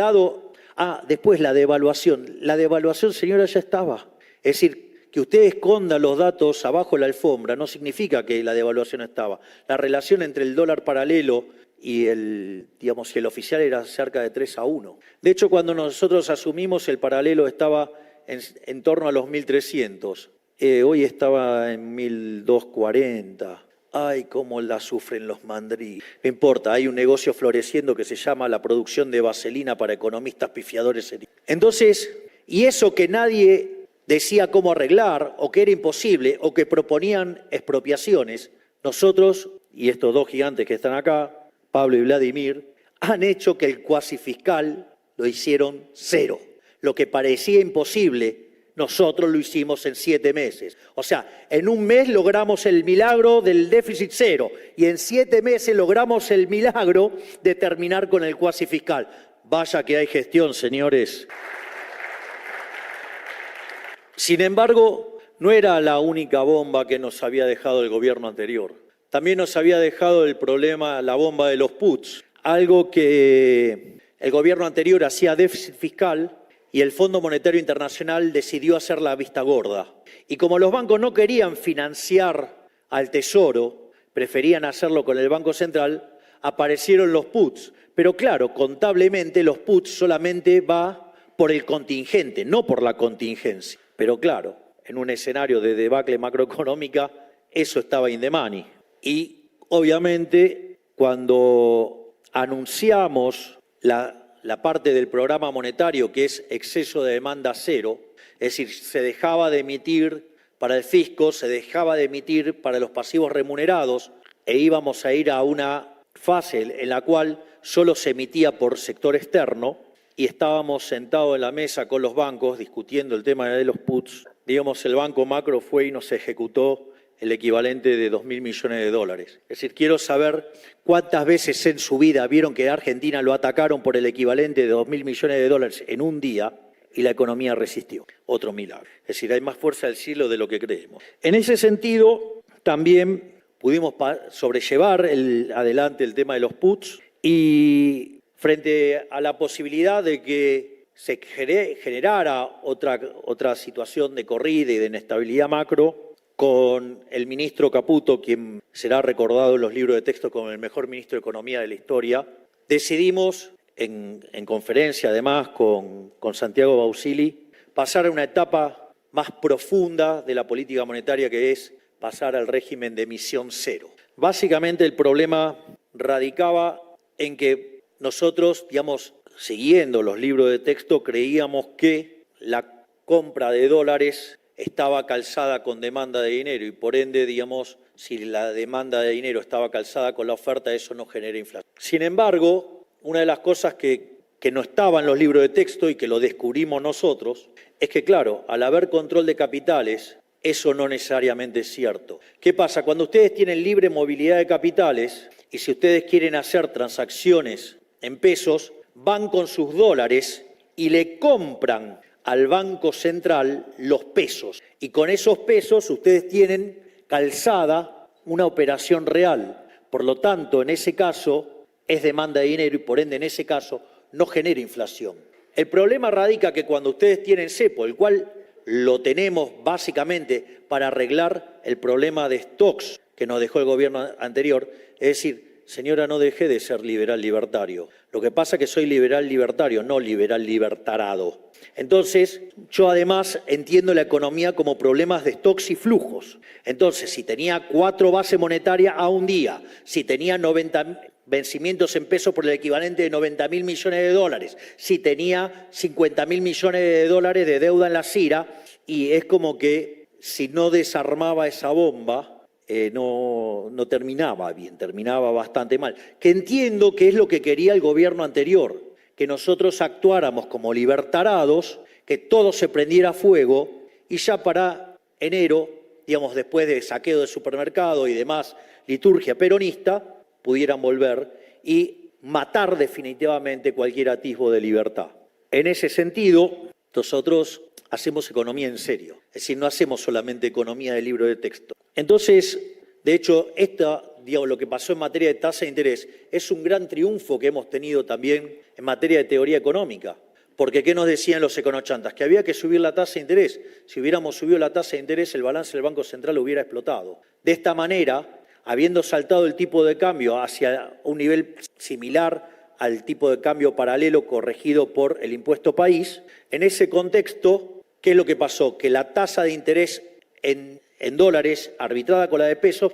Speaker 1: después la devaluación. La devaluación, señora, ya estaba. Es decir, que usted esconda los datos abajo de la alfombra no significa que la devaluación estaba. La relación entre el dólar paralelo y el oficial era cerca de 3-1. De hecho, cuando nosotros asumimos, el paralelo estaba en torno a los 1.300. Hoy estaba en 1.240. Ay, cómo la sufren los mandrí. No importa, hay un negocio floreciendo que se llama la producción de vaselina para economistas pifiadores. Entonces, y eso que nadie decía cómo arreglar, o que era imposible, o que proponían expropiaciones, nosotros, y estos dos gigantes que están acá, Pablo y Vladimir, han hecho que el cuasi fiscal lo hicieron cero. Lo que parecía imposible, nosotros lo hicimos en 7 meses. O sea, en un mes logramos el milagro del déficit cero y en 7 meses logramos el milagro de terminar con el cuasi fiscal. Vaya que hay gestión, señores. Sin embargo, no era la única bomba que nos había dejado el gobierno anterior. También nos había dejado el problema, la bomba de los puts, algo que el gobierno anterior hacía déficit fiscal y el Fondo Monetario Internacional decidió hacer la vista gorda. Y como los bancos no querían financiar al Tesoro, preferían hacerlo con el Banco Central, aparecieron los puts. Pero claro, contablemente los puts solamente va por el contingente, no por la contingencia. Pero claro, en un escenario de debacle macroeconómica, eso estaba in the money. Y obviamente cuando anunciamos la parte del programa monetario que es exceso de demanda cero, es decir, se dejaba de emitir para el fisco, se dejaba de emitir para los pasivos remunerados e íbamos a ir a una fase en la cual solo se emitía por sector externo y estábamos sentados en la mesa con los bancos discutiendo el tema de los puts. Digamos, el Banco Macro fue y nos ejecutó el equivalente de 2.000 millones de dólares. Es decir, quiero saber cuántas veces en su vida vieron que a Argentina lo atacaron por el equivalente de 2.000 millones de dólares en un día y la economía resistió. Otro milagro. Es decir, hay más fuerza del cielo de lo que creemos. En ese sentido, también pudimos sobrellevar adelante el tema de los puts y frente a la posibilidad de que se generara otra situación de corrida y de inestabilidad macro, con el ministro Caputo, quien será recordado en los libros de texto como el mejor ministro de Economía de la historia, decidimos, en conferencia además con Santiago Bausili, pasar a una etapa más profunda de la política monetaria, que es pasar al régimen de emisión cero. Básicamente el problema radicaba en que nosotros, digamos, siguiendo los libros de texto, creíamos que la compra de dólares estaba calzada con demanda de dinero y por ende, digamos, si la demanda de dinero estaba calzada con la oferta, eso no genera inflación. Sin embargo, una de las cosas que no estaba en los libros de texto y que lo descubrimos nosotros, es que, claro, al haber control de capitales, eso no necesariamente es cierto. ¿Qué pasa? Cuando ustedes tienen libre movilidad de capitales y si ustedes quieren hacer transacciones en pesos, van con sus dólares y le compran al Banco Central los pesos. Y con esos pesos ustedes tienen calzada una operación real. Por lo tanto, en ese caso es demanda de dinero y por ende en ese caso no genera inflación. El problema radica que cuando ustedes tienen cepo, el cual lo tenemos básicamente para arreglar el problema de stocks que nos dejó el gobierno anterior, es decir, señora, no deje de ser liberal libertario. Lo que pasa es que soy liberal libertario, no liberal libertarado. Entonces, yo además entiendo la economía como problemas de stocks y flujos. Entonces, si tenía 4 bases monetarias a un día, si tenía 90 vencimientos en pesos por el equivalente de 90.000 millones de dólares, si tenía 50.000 millones de dólares de deuda en la CIRA, y es como que si no desarmaba esa bomba, no terminaba bien, terminaba bastante mal. Que entiendo que es lo que quería el gobierno anterior, que nosotros actuáramos como libertarados, que todo se prendiera fuego y ya para enero, digamos, después de saqueo de supermercado y demás liturgia peronista, pudieran volver y matar definitivamente cualquier atisbo de libertad. En ese sentido, nosotros hacemos economía en serio, es decir, no hacemos solamente economía de libro de texto. Entonces, de hecho, lo que pasó en materia de tasa de interés es un gran triunfo que hemos tenido también en materia de teoría económica. Porque, ¿qué nos decían los econochantas? Que había que subir la tasa de interés. Si hubiéramos subido la tasa de interés, el balance del Banco Central hubiera explotado. De esta manera, habiendo saltado el tipo de cambio hacia un nivel similar al tipo de cambio paralelo corregido por el impuesto país, en ese contexto, ¿qué es lo que pasó? Que la tasa de interés en dólares, arbitrada con la de pesos,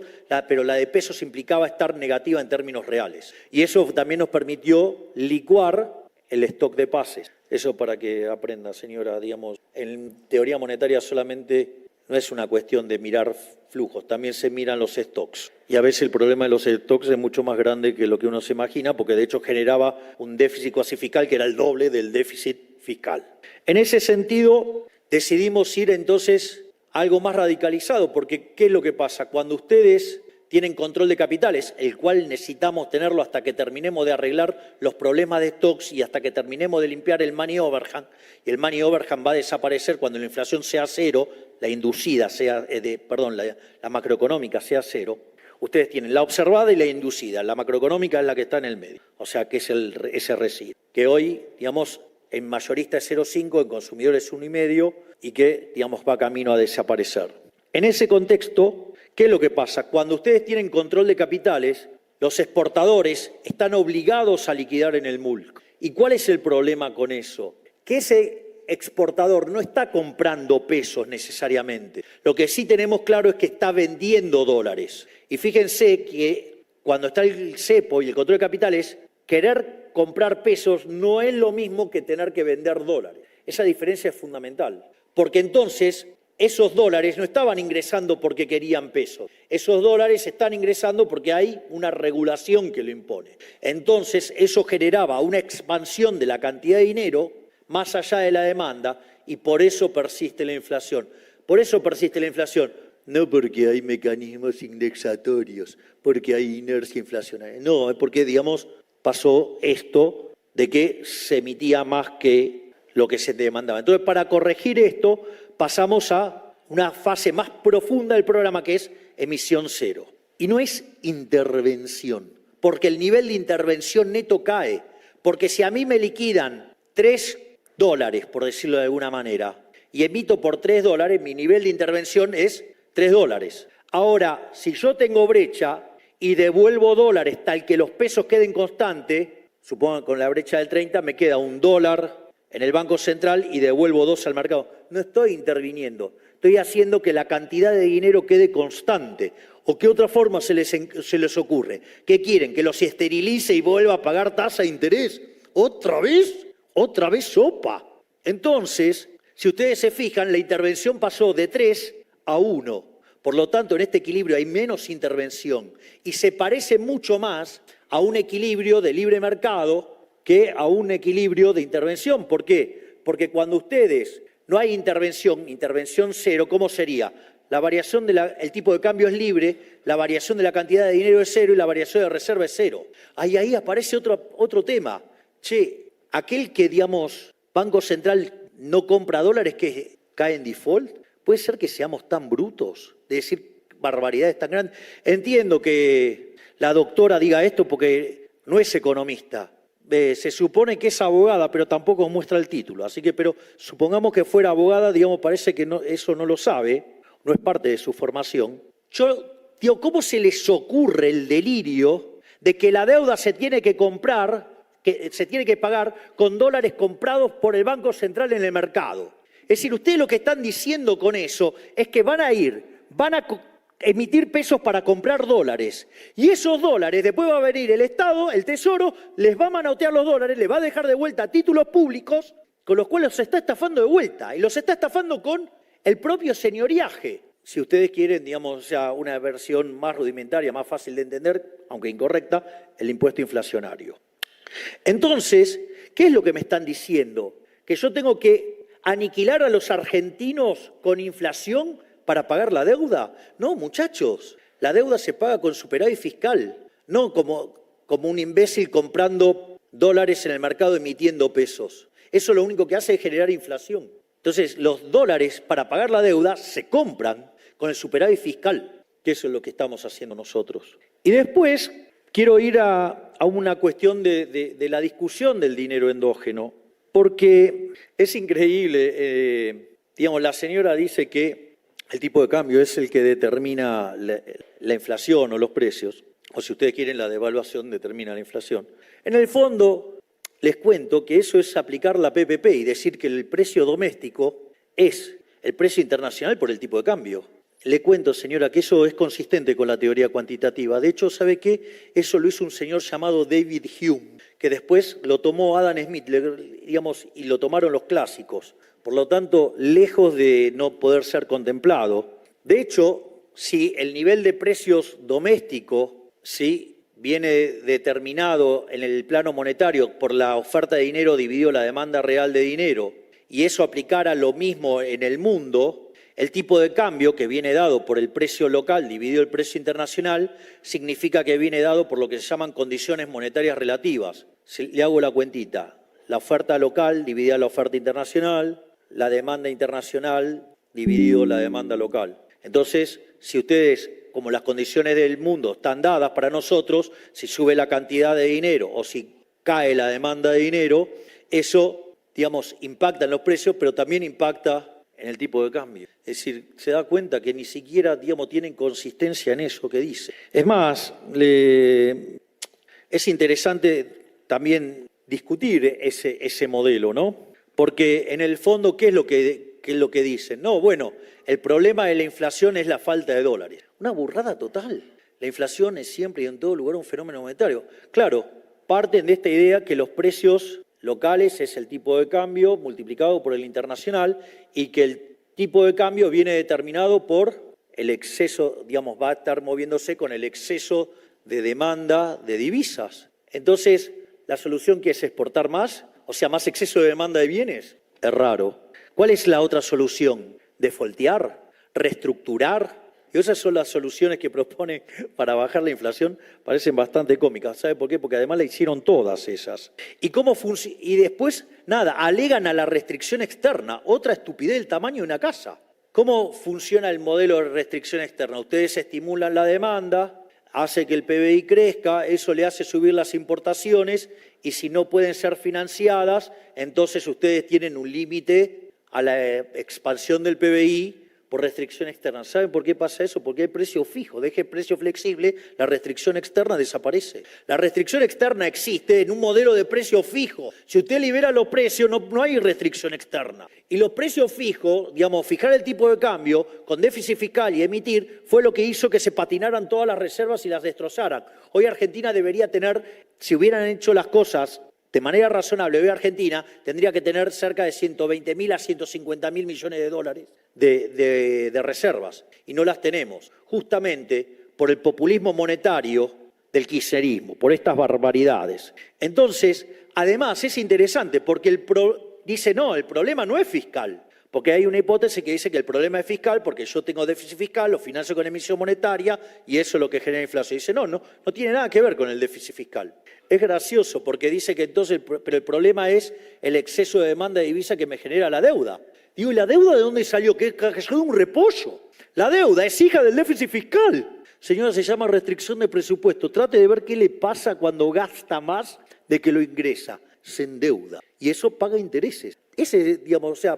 Speaker 1: pero la de pesos implicaba estar negativa en términos reales. Y eso también nos permitió licuar el stock de pases. Eso para que aprenda, señora, digamos, en teoría monetaria solamente no es una cuestión de mirar flujos, también se miran los stocks. Y a veces el problema de los stocks es mucho más grande que lo que uno se imagina, porque de hecho generaba un déficit cuasi fiscal que era el doble del déficit fiscal. En ese sentido, decidimos ir entonces a algo más radicalizado, porque ¿qué es lo que pasa? Cuando ustedes tienen control de capitales, el cual necesitamos tenerlo hasta que terminemos de arreglar los problemas de stocks y hasta que terminemos de limpiar el money overhang, y el money overhang va a desaparecer cuando la inflación sea cero, la inducida sea, la macroeconómica sea cero. Ustedes tienen la observada y la inducida, la macroeconómica es la que está en el medio, o sea que es ese residuo, que hoy, digamos, en mayorista es 0,5, en consumidor es 1,5 y que, digamos, va camino a desaparecer. En ese contexto, ¿qué es lo que pasa? Cuando ustedes tienen control de capitales, los exportadores están obligados a liquidar en el MULC. ¿Y cuál es el problema con eso? Que ese exportador no está comprando pesos necesariamente. Lo que sí tenemos claro es que está vendiendo dólares. Y fíjense que cuando está el cepo y el control de capitales, querer comprar pesos no es lo mismo que tener que vender dólares. Esa diferencia es fundamental. Porque entonces esos dólares no estaban ingresando porque querían pesos. Esos dólares están ingresando porque hay una regulación que lo impone. Entonces eso generaba una expansión de la cantidad de dinero más allá de la demanda y por eso persiste la inflación. Por eso persiste la inflación. No porque hay mecanismos indexatorios, porque hay inercia inflacionaria. No, es porque, digamos, pasó esto de que se emitía más que lo que se demandaba. Entonces, para corregir esto, pasamos a una fase más profunda del programa, que es emisión cero. Y no es intervención, porque el nivel de intervención neto cae. Porque si a mí me liquidan $3, por decirlo de alguna manera, y emito por $3, mi nivel de intervención es $3. Ahora, si yo tengo brecha y devuelvo dólares tal que los pesos queden constantes, supongo que con la brecha del 30 me queda $1 en el Banco Central y devuelvo 2 al mercado. No estoy interviniendo, estoy haciendo que la cantidad de dinero quede constante. ¿O qué otra forma se les ocurre? ¿Qué quieren? ¿Que los esterilice y vuelva a pagar tasa de interés? ¿Otra vez? ¿Otra vez sopa? Entonces, si ustedes se fijan, la intervención pasó de 3 a 1. Por lo tanto, en este equilibrio hay menos intervención y se parece mucho más a un equilibrio de libre mercado que a un equilibrio de intervención. ¿Por qué? Porque cuando ustedes no hay intervención cero, ¿cómo sería? La variación el tipo de cambio es libre, la variación de la cantidad de dinero es cero y la variación de reserva es cero. Ahí aparece otro tema. Che, aquel que, digamos, Banco Central no compra dólares, que cae en default, ¿puede ser que seamos tan brutos de decir barbaridades tan grandes? Entiendo que la doctora diga esto porque no es economista. Se supone que es abogada, pero tampoco muestra el título. Así que, pero supongamos que fuera abogada, digamos, parece que eso no lo sabe, no es parte de su formación. Yo digo, ¿cómo se les ocurre el delirio de que la deuda se tiene que comprar, que se tiene que pagar con dólares comprados por el Banco Central en el mercado? Es decir, ustedes lo que están diciendo con eso es que van a emitir pesos para comprar dólares. Y esos dólares, después va a venir el Estado, el Tesoro, les va a manotear los dólares, les va a dejar de vuelta títulos públicos, con los cuales los está estafando de vuelta. Y los está estafando con el propio señoriaje. Si ustedes quieren, digamos, una versión más rudimentaria, más fácil de entender, aunque incorrecta, el impuesto inflacionario. Entonces, ¿qué es lo que me están diciendo? ¿Que yo tengo que aniquilar a los argentinos con inflación para pagar la deuda? No, muchachos, la deuda se paga con superávit fiscal, no como un imbécil comprando dólares en el mercado emitiendo pesos. Eso lo único que hace es generar inflación. Entonces, los dólares para pagar la deuda se compran con el superávit fiscal, que eso es lo que estamos haciendo nosotros. Y después quiero ir a una cuestión de la discusión del dinero endógeno, porque es increíble, digamos, la señora dice que el tipo de cambio es el que determina la inflación o los precios, o si ustedes quieren, la devaluación determina la inflación. En el fondo, les cuento que eso es aplicar la PPP y decir que el precio doméstico es el precio internacional por el tipo de cambio. Le cuento, señora, que eso es consistente con la teoría cuantitativa. De hecho, ¿sabe qué? Eso lo hizo un señor llamado David Hume, que después lo tomó Adam Smith, digamos, y lo tomaron los clásicos. Por lo tanto, lejos de no poder ser contemplado. De hecho, si el nivel de precios doméstico, ¿sí?, viene determinado en el plano monetario por la oferta de dinero dividido la demanda real de dinero, y eso aplicara lo mismo en el mundo, el tipo de cambio que viene dado por el precio local dividido el precio internacional significa que viene dado por lo que se llaman condiciones monetarias relativas. Si le hago la cuentita, la oferta local dividida la oferta internacional, la demanda internacional dividido la demanda local. Entonces, si ustedes, como las condiciones del mundo están dadas para nosotros, si sube la cantidad de dinero o si cae la demanda de dinero, eso, digamos, impacta en los precios, pero también impacta en el tipo de cambio. Es decir, se da cuenta que ni siquiera, digamos, tienen consistencia en eso que dice. Es más, es interesante también discutir ese modelo, ¿no? Porque en el fondo, ¿qué es lo que dicen? No, bueno, el problema de la inflación es la falta de dólares. Una burrada total. La inflación es siempre y en todo lugar un fenómeno monetario. Claro, parten de esta idea que los precios locales es el tipo de cambio multiplicado por el internacional y que el tipo de cambio viene determinado por el exceso, digamos, va a estar moviéndose con el exceso de demanda de divisas. Entonces, ¿la solución que es exportar más? O sea, más exceso de demanda de bienes. Es raro. ¿Cuál es la otra solución? ¿Defoltear? ¿Reestructurar? Y esas son las soluciones que propone para bajar la inflación, parecen bastante cómicas. ¿Sabe por qué? Porque además la hicieron todas esas. Y después, nada, alegan a la restricción externa, otra estupidez del tamaño de una casa. ¿Cómo funciona el modelo de restricción externa? Ustedes estimulan la demanda, hace que el PBI crezca, eso le hace subir las importaciones y si no pueden ser financiadas, entonces ustedes tienen un límite a la expansión del PBI por restricción externa. ¿Saben por qué pasa eso? Porque hay precio fijo. Deje el precio flexible, la restricción externa desaparece. La restricción externa existe en un modelo de precio fijo. Si usted libera los precios, no hay restricción externa. Y los precios fijos, digamos, fijar el tipo de cambio con déficit fiscal y emitir, fue lo que hizo que se patinaran todas las reservas y las destrozaran. Hoy Argentina debería tener, si hubieran hecho las cosas de manera razonable, hoy Argentina tendría que tener cerca de 120.000 a 150.000 millones de dólares de reservas. Y no las tenemos, justamente por el populismo monetario del kirchnerismo, por estas barbaridades. Entonces, además es interesante porque dice, no, el problema no es fiscal. Porque hay una hipótesis que dice que el problema es fiscal porque yo tengo déficit fiscal, lo financio con emisión monetaria y eso es lo que genera inflación. Dice, no tiene nada que ver con el déficit fiscal. Es gracioso porque dice que entonces, pero el problema es el exceso de demanda de divisa que me genera la deuda. Digo, ¿y la deuda de dónde salió? Que salió un repollo. La deuda es hija del déficit fiscal. Señora, se llama restricción de presupuesto. Trate de ver qué le pasa cuando gasta más de que lo ingresa. Se endeuda. Y eso paga intereses.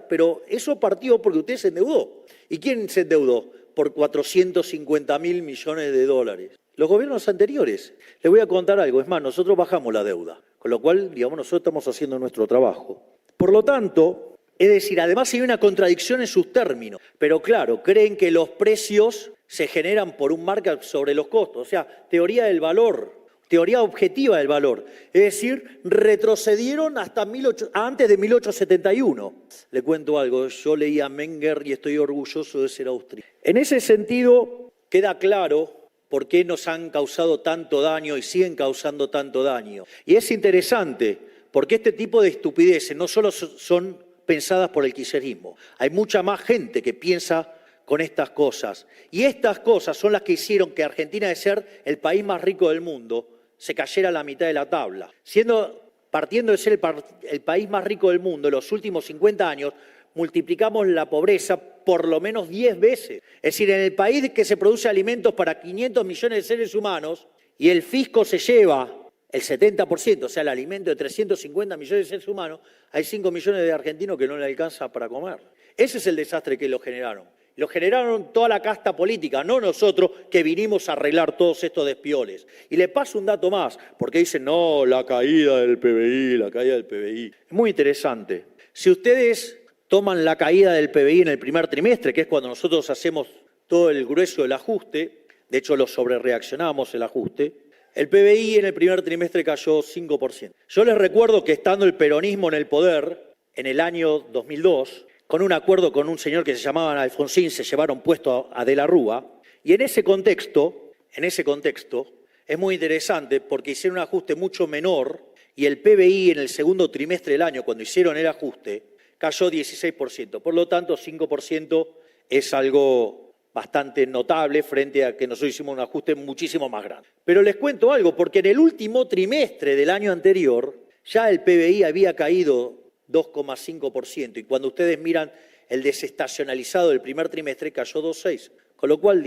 Speaker 1: Pero eso partió porque usted se endeudó. ¿Y quién se endeudó? Por 450.000 millones de dólares. Los gobiernos anteriores. Les voy a contar algo. Es más, nosotros bajamos la deuda. Con lo cual, nosotros estamos haciendo nuestro trabajo. Por lo tanto, es decir, además hay una contradicción en sus términos. Pero claro, creen que los precios se generan por un markup sobre los costos. O sea, teoría del valor. Teoría objetiva del valor, es decir, retrocedieron hasta antes de 1871. Le cuento algo, yo leí a Menger y estoy orgulloso de ser austríaco. En ese sentido, queda claro por qué nos han causado tanto daño y siguen causando tanto daño. Y es interesante, porque este tipo de estupideces no solo son pensadas por el kirchnerismo, hay mucha más gente que piensa con estas cosas. Y estas cosas son las que hicieron que Argentina, de ser el país más rico del mundo, se cayera a la mitad de la tabla. Partiendo de ser el país más rico del mundo, en los últimos 50 años, multiplicamos la pobreza por lo menos 10 veces. Es decir, en el país que se produce alimentos para 500 millones de seres humanos y el fisco se lleva el 70%, o sea, el alimento de 350 millones de seres humanos, hay 5 millones de argentinos que no le alcanza para comer. Ese es el desastre que lo generaron. Lo generaron toda la casta política, no nosotros que vinimos a arreglar todos estos despioles. Y le paso un dato más, porque dicen, no, la caída del PBI. Es muy interesante. Si ustedes toman la caída del PBI en el primer trimestre, que es cuando nosotros hacemos todo el grueso del ajuste, de hecho lo sobrereaccionamos el ajuste, el PBI en el primer trimestre cayó 5%. Yo les recuerdo que estando el peronismo en el poder, en el año 2002, con un acuerdo con un señor que se llamaba Alfonsín, se llevaron puesto a De la Rúa, y en ese contexto, es muy interesante porque hicieron un ajuste mucho menor y el PBI en el segundo trimestre del año, cuando hicieron el ajuste, cayó 16%. Por lo tanto, 5% es algo bastante notable frente a que nosotros hicimos un ajuste muchísimo más grande. Pero les cuento algo, porque en el último trimestre del año anterior, ya el PBI había caído 2,5%. Y cuando ustedes miran el desestacionalizado del primer trimestre, cayó 2,6%. Con lo cual,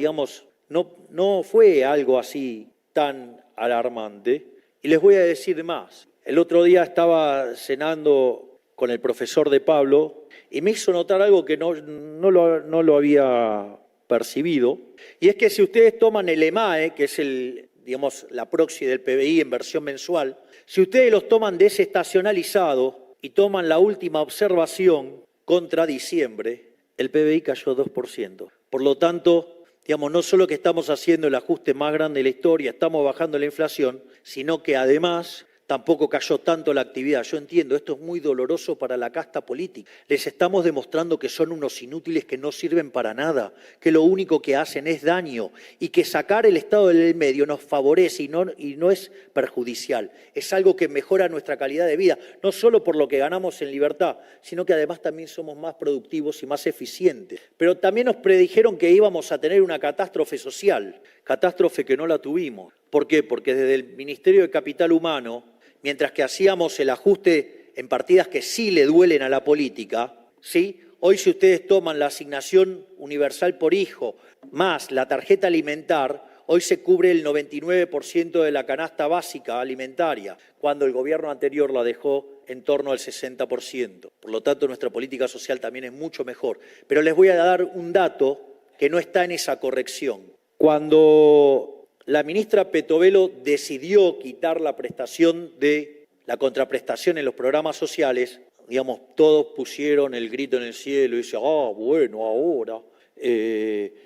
Speaker 1: no fue algo así tan alarmante. Y les voy a decir más. El otro día estaba cenando con el profesor de Pablo y me hizo notar algo que no lo había percibido. Y es que si ustedes toman el EMAE, que es la proxy del PBI en versión mensual, si ustedes los toman desestacionalizado y toman la última observación contra diciembre, el PBI cayó 2%. Por lo tanto, no solo que estamos haciendo el ajuste más grande de la historia, estamos bajando la inflación, sino que además tampoco cayó tanto la actividad. Yo entiendo, esto es muy doloroso para la casta política. Les estamos demostrando que son unos inútiles que no sirven para nada, que lo único que hacen es daño y que sacar el Estado del medio nos favorece y no es perjudicial. Es algo que mejora nuestra calidad de vida, no solo por lo que ganamos en libertad, sino que además también somos más productivos y más eficientes. Pero también nos predijeron que íbamos a tener una catástrofe social, catástrofe que no la tuvimos. ¿Por qué? Porque desde el Ministerio de Capital Humano, mientras que hacíamos el ajuste en partidas que sí le duelen a la política, ¿sí? Hoy si ustedes toman la asignación universal por hijo más la tarjeta alimentar, hoy se cubre el 99% de la canasta básica alimentaria, cuando el gobierno anterior la dejó en torno al 60%. Por lo tanto, nuestra política social también es mucho mejor. Pero les voy a dar un dato que no está en esa corrección. Cuando la ministra Petovelo decidió quitar la prestación de la contraprestación en los programas sociales, digamos, todos pusieron el grito en el cielo y decían, bueno, ahora,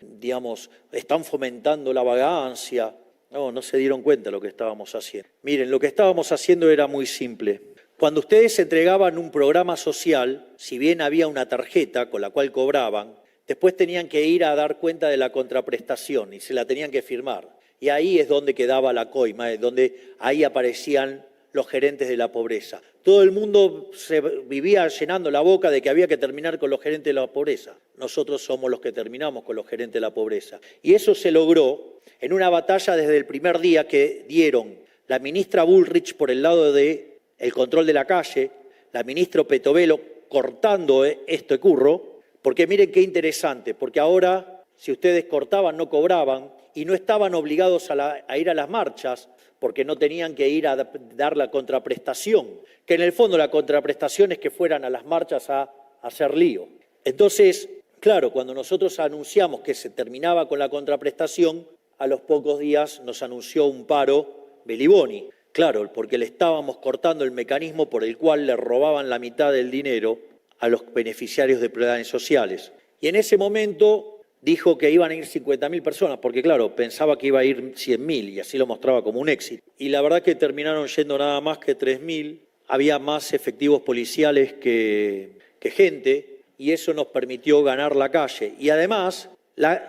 Speaker 1: digamos, están fomentando la vagancia. No se dieron cuenta de lo que estábamos haciendo. Miren, lo que estábamos haciendo era muy simple. Cuando ustedes entregaban un programa social, si bien había una tarjeta con la cual cobraban, después tenían que ir a dar cuenta de la contraprestación y se la tenían que firmar. Y ahí es donde quedaba la coima, es donde ahí aparecían los gerentes de la pobreza. Todo el mundo se vivía llenando la boca de que había que terminar con los gerentes de la pobreza. Nosotros somos los que terminamos con los gerentes de la pobreza. Y eso se logró en una batalla desde el primer día que dieron la ministra Bullrich por el lado del control de la calle, la ministra Petovelo cortando este curro, porque miren qué interesante, porque ahora si ustedes cortaban no cobraban, y no estaban obligados a ir a las marchas porque no tenían que ir a dar la contraprestación, que en el fondo la contraprestación es que fueran a las marchas a hacer lío. Entonces, claro, cuando nosotros anunciamos que se terminaba con la contraprestación, a los pocos días nos anunció un paro Beliboni. Claro, porque le estábamos cortando el mecanismo por el cual le robaban la mitad del dinero a los beneficiarios de planes sociales. Y en ese momento dijo que iban a ir 50.000 personas, porque claro, pensaba que iba a ir 100.000 y así lo mostraba como un éxito. Y la verdad que terminaron yendo nada más que 3.000, había más efectivos policiales que gente y eso nos permitió ganar la calle. Y además,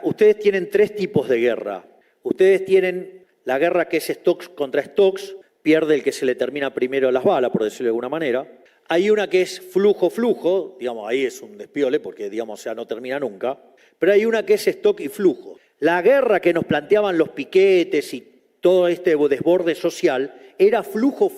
Speaker 1: ustedes tienen 3 tipos de guerra. Ustedes tienen la guerra que es stocks contra stocks, pierde el que se le termina primero las balas, por decirlo de alguna manera. Hay una que es flujo, digamos, ahí es un despiole porque, digamos, o sea, no termina nunca. Pero hay una que es stock y flujo. La guerra que nos planteaban los piquetes y todo este desborde social era flujo.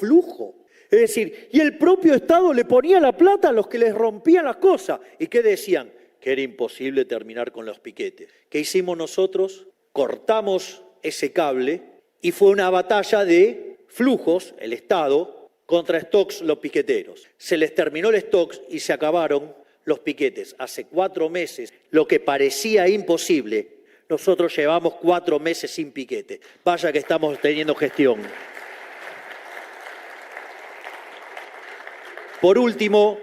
Speaker 1: Es decir, y el propio Estado le ponía la plata a los que les rompían las cosas. ¿Y qué decían? Que era imposible terminar con los piquetes. ¿Qué hicimos nosotros? Cortamos ese cable y fue una batalla de flujos, el Estado, contra stocks, los piqueteros. Se les terminó el stocks y se acabaron los piquetes. Hace 4 meses, lo que parecía imposible, nosotros llevamos 4 meses sin piquete. Vaya que estamos teniendo gestión. Por último,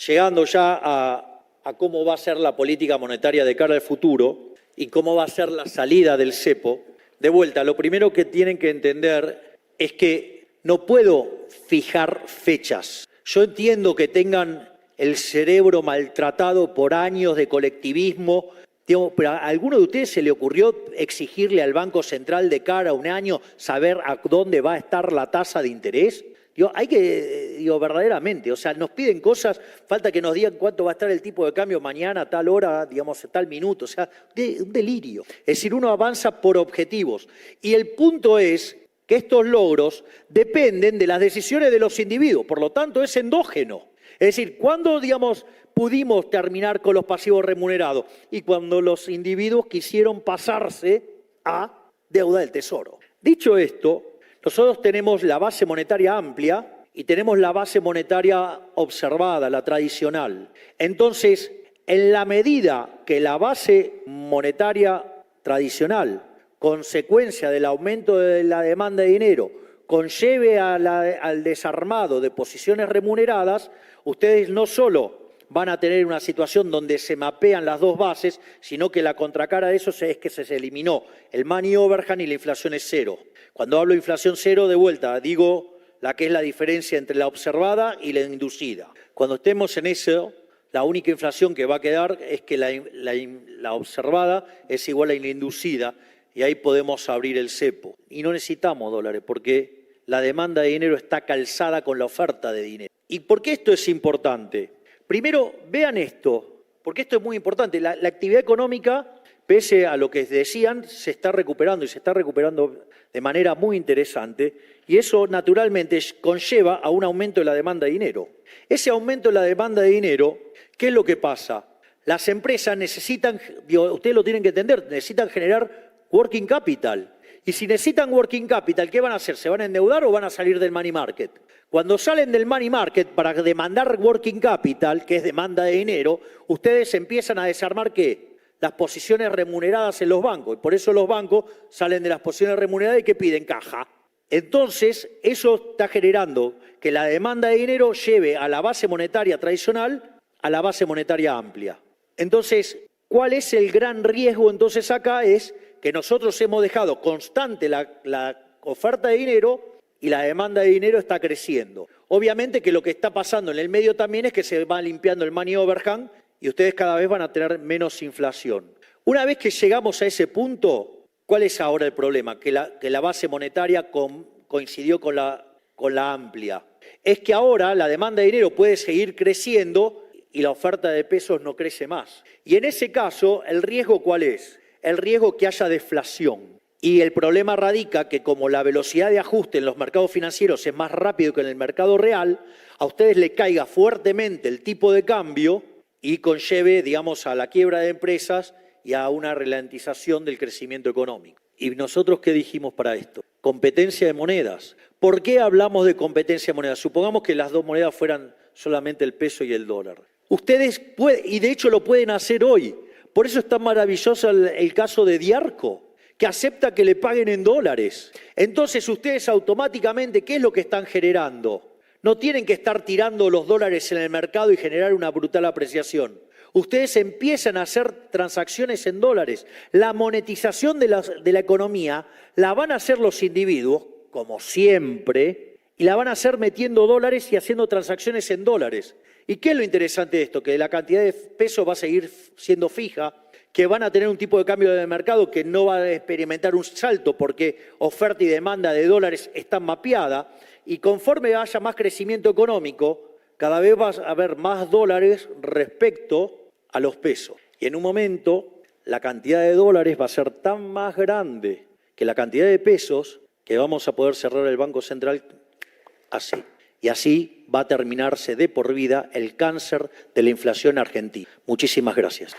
Speaker 1: llegando ya a cómo va a ser la política monetaria de cara al futuro y cómo va a ser la salida del cepo, de vuelta, lo primero que tienen que entender es que no puedo fijar fechas. Yo entiendo que tengan el cerebro maltratado por años de colectivismo, pero ¿a alguno de ustedes se le ocurrió exigirle al Banco Central de cara a un año saber a dónde va a estar la tasa de interés? Verdaderamente, o sea, nos piden cosas, falta que nos digan cuánto va a estar el tipo de cambio mañana, a tal hora, digamos, a tal minuto, o sea, un delirio. Es decir, uno avanza por objetivos. Y el punto es que estos logros dependen de las decisiones de los individuos, por lo tanto es endógeno. Es decir, ¿cuándo, digamos, pudimos terminar con los pasivos remunerados? Y cuando los individuos quisieron pasarse a deuda del Tesoro. Dicho esto, nosotros tenemos la base monetaria amplia y tenemos la base monetaria observada, la tradicional. Entonces, en la medida que la base monetaria tradicional, consecuencia del aumento de la demanda de dinero, conlleve al desarmado de posiciones remuneradas, ustedes no solo van a tener una situación donde se mapean las dos bases, sino que la contracara de eso es que se eliminó el money overhang y la inflación es cero. Cuando hablo de inflación cero, de vuelta, digo la que es la diferencia entre la observada y la inducida. Cuando estemos en eso, la única inflación que va a quedar es que la observada es igual a la inducida y ahí podemos abrir el cepo. Y no necesitamos dólares porque la demanda de dinero está calzada con la oferta de dinero. ¿Y por qué esto es importante? Primero, vean esto, porque esto es muy importante. La actividad económica, pese a lo que decían, se está recuperando y se está recuperando de manera muy interesante y eso naturalmente conlleva a un aumento de la demanda de dinero. Ese aumento de la demanda de dinero, ¿qué es lo que pasa? Las empresas necesitan, ustedes lo tienen que entender, necesitan generar working capital. Y si necesitan working capital, ¿qué van a hacer? ¿Se van a endeudar o van a salir del money market? Cuando salen del money market para demandar working capital, que es demanda de dinero, ustedes empiezan a desarmar ¿qué? Las posiciones remuneradas en los bancos. Y por eso los bancos salen de las posiciones remuneradas y ¿qué piden? Caja. Entonces, eso está generando que la demanda de dinero lleve a la base monetaria tradicional a la base monetaria amplia. Entonces, ¿cuál es el gran riesgo entonces acá? Es que nosotros hemos dejado constante la oferta de dinero y la demanda de dinero está creciendo. Obviamente que lo que está pasando en el medio también es que se va limpiando el money overhang y ustedes cada vez van a tener menos inflación. Una vez que llegamos a ese punto, ¿cuál es ahora el problema? Que la base monetaria coincidió con la amplia. Es que ahora la demanda de dinero puede seguir creciendo y la oferta de pesos no crece más. Y en ese caso, ¿el riesgo cuál es? El riesgo que haya deflación. Y el problema radica que como la velocidad de ajuste en los mercados financieros es más rápido que en el mercado real, a ustedes le caiga fuertemente el tipo de cambio y conlleve, digamos, a la quiebra de empresas y a una ralentización del crecimiento económico. ¿Y nosotros qué dijimos para esto? Competencia de monedas. ¿Por qué hablamos de competencia de monedas? Supongamos que las dos monedas fueran solamente el peso y el dólar. Ustedes pueden, y de hecho lo pueden hacer hoy. Por eso es tan maravilloso el caso de Diarco, que acepta que le paguen en dólares. Entonces ustedes automáticamente, ¿qué es lo que están generando? No tienen que estar tirando los dólares en el mercado y generar una brutal apreciación. Ustedes empiezan a hacer transacciones en dólares. La monetización de la economía la van a hacer los individuos, como siempre, y la van a hacer metiendo dólares y haciendo transacciones en dólares. ¿Y qué es lo interesante de esto? Que la cantidad de pesos va a seguir siendo fija, que van a tener un tipo de cambio de mercado que no va a experimentar un salto porque oferta y demanda de dólares están mapeadas y conforme haya más crecimiento económico, cada vez va a haber más dólares respecto a los pesos. Y en un momento la cantidad de dólares va a ser tan más grande que la cantidad de pesos que vamos a poder cerrar el Banco Central así. Y así va a terminarse de por vida el cáncer de la inflación argentina. Muchísimas gracias.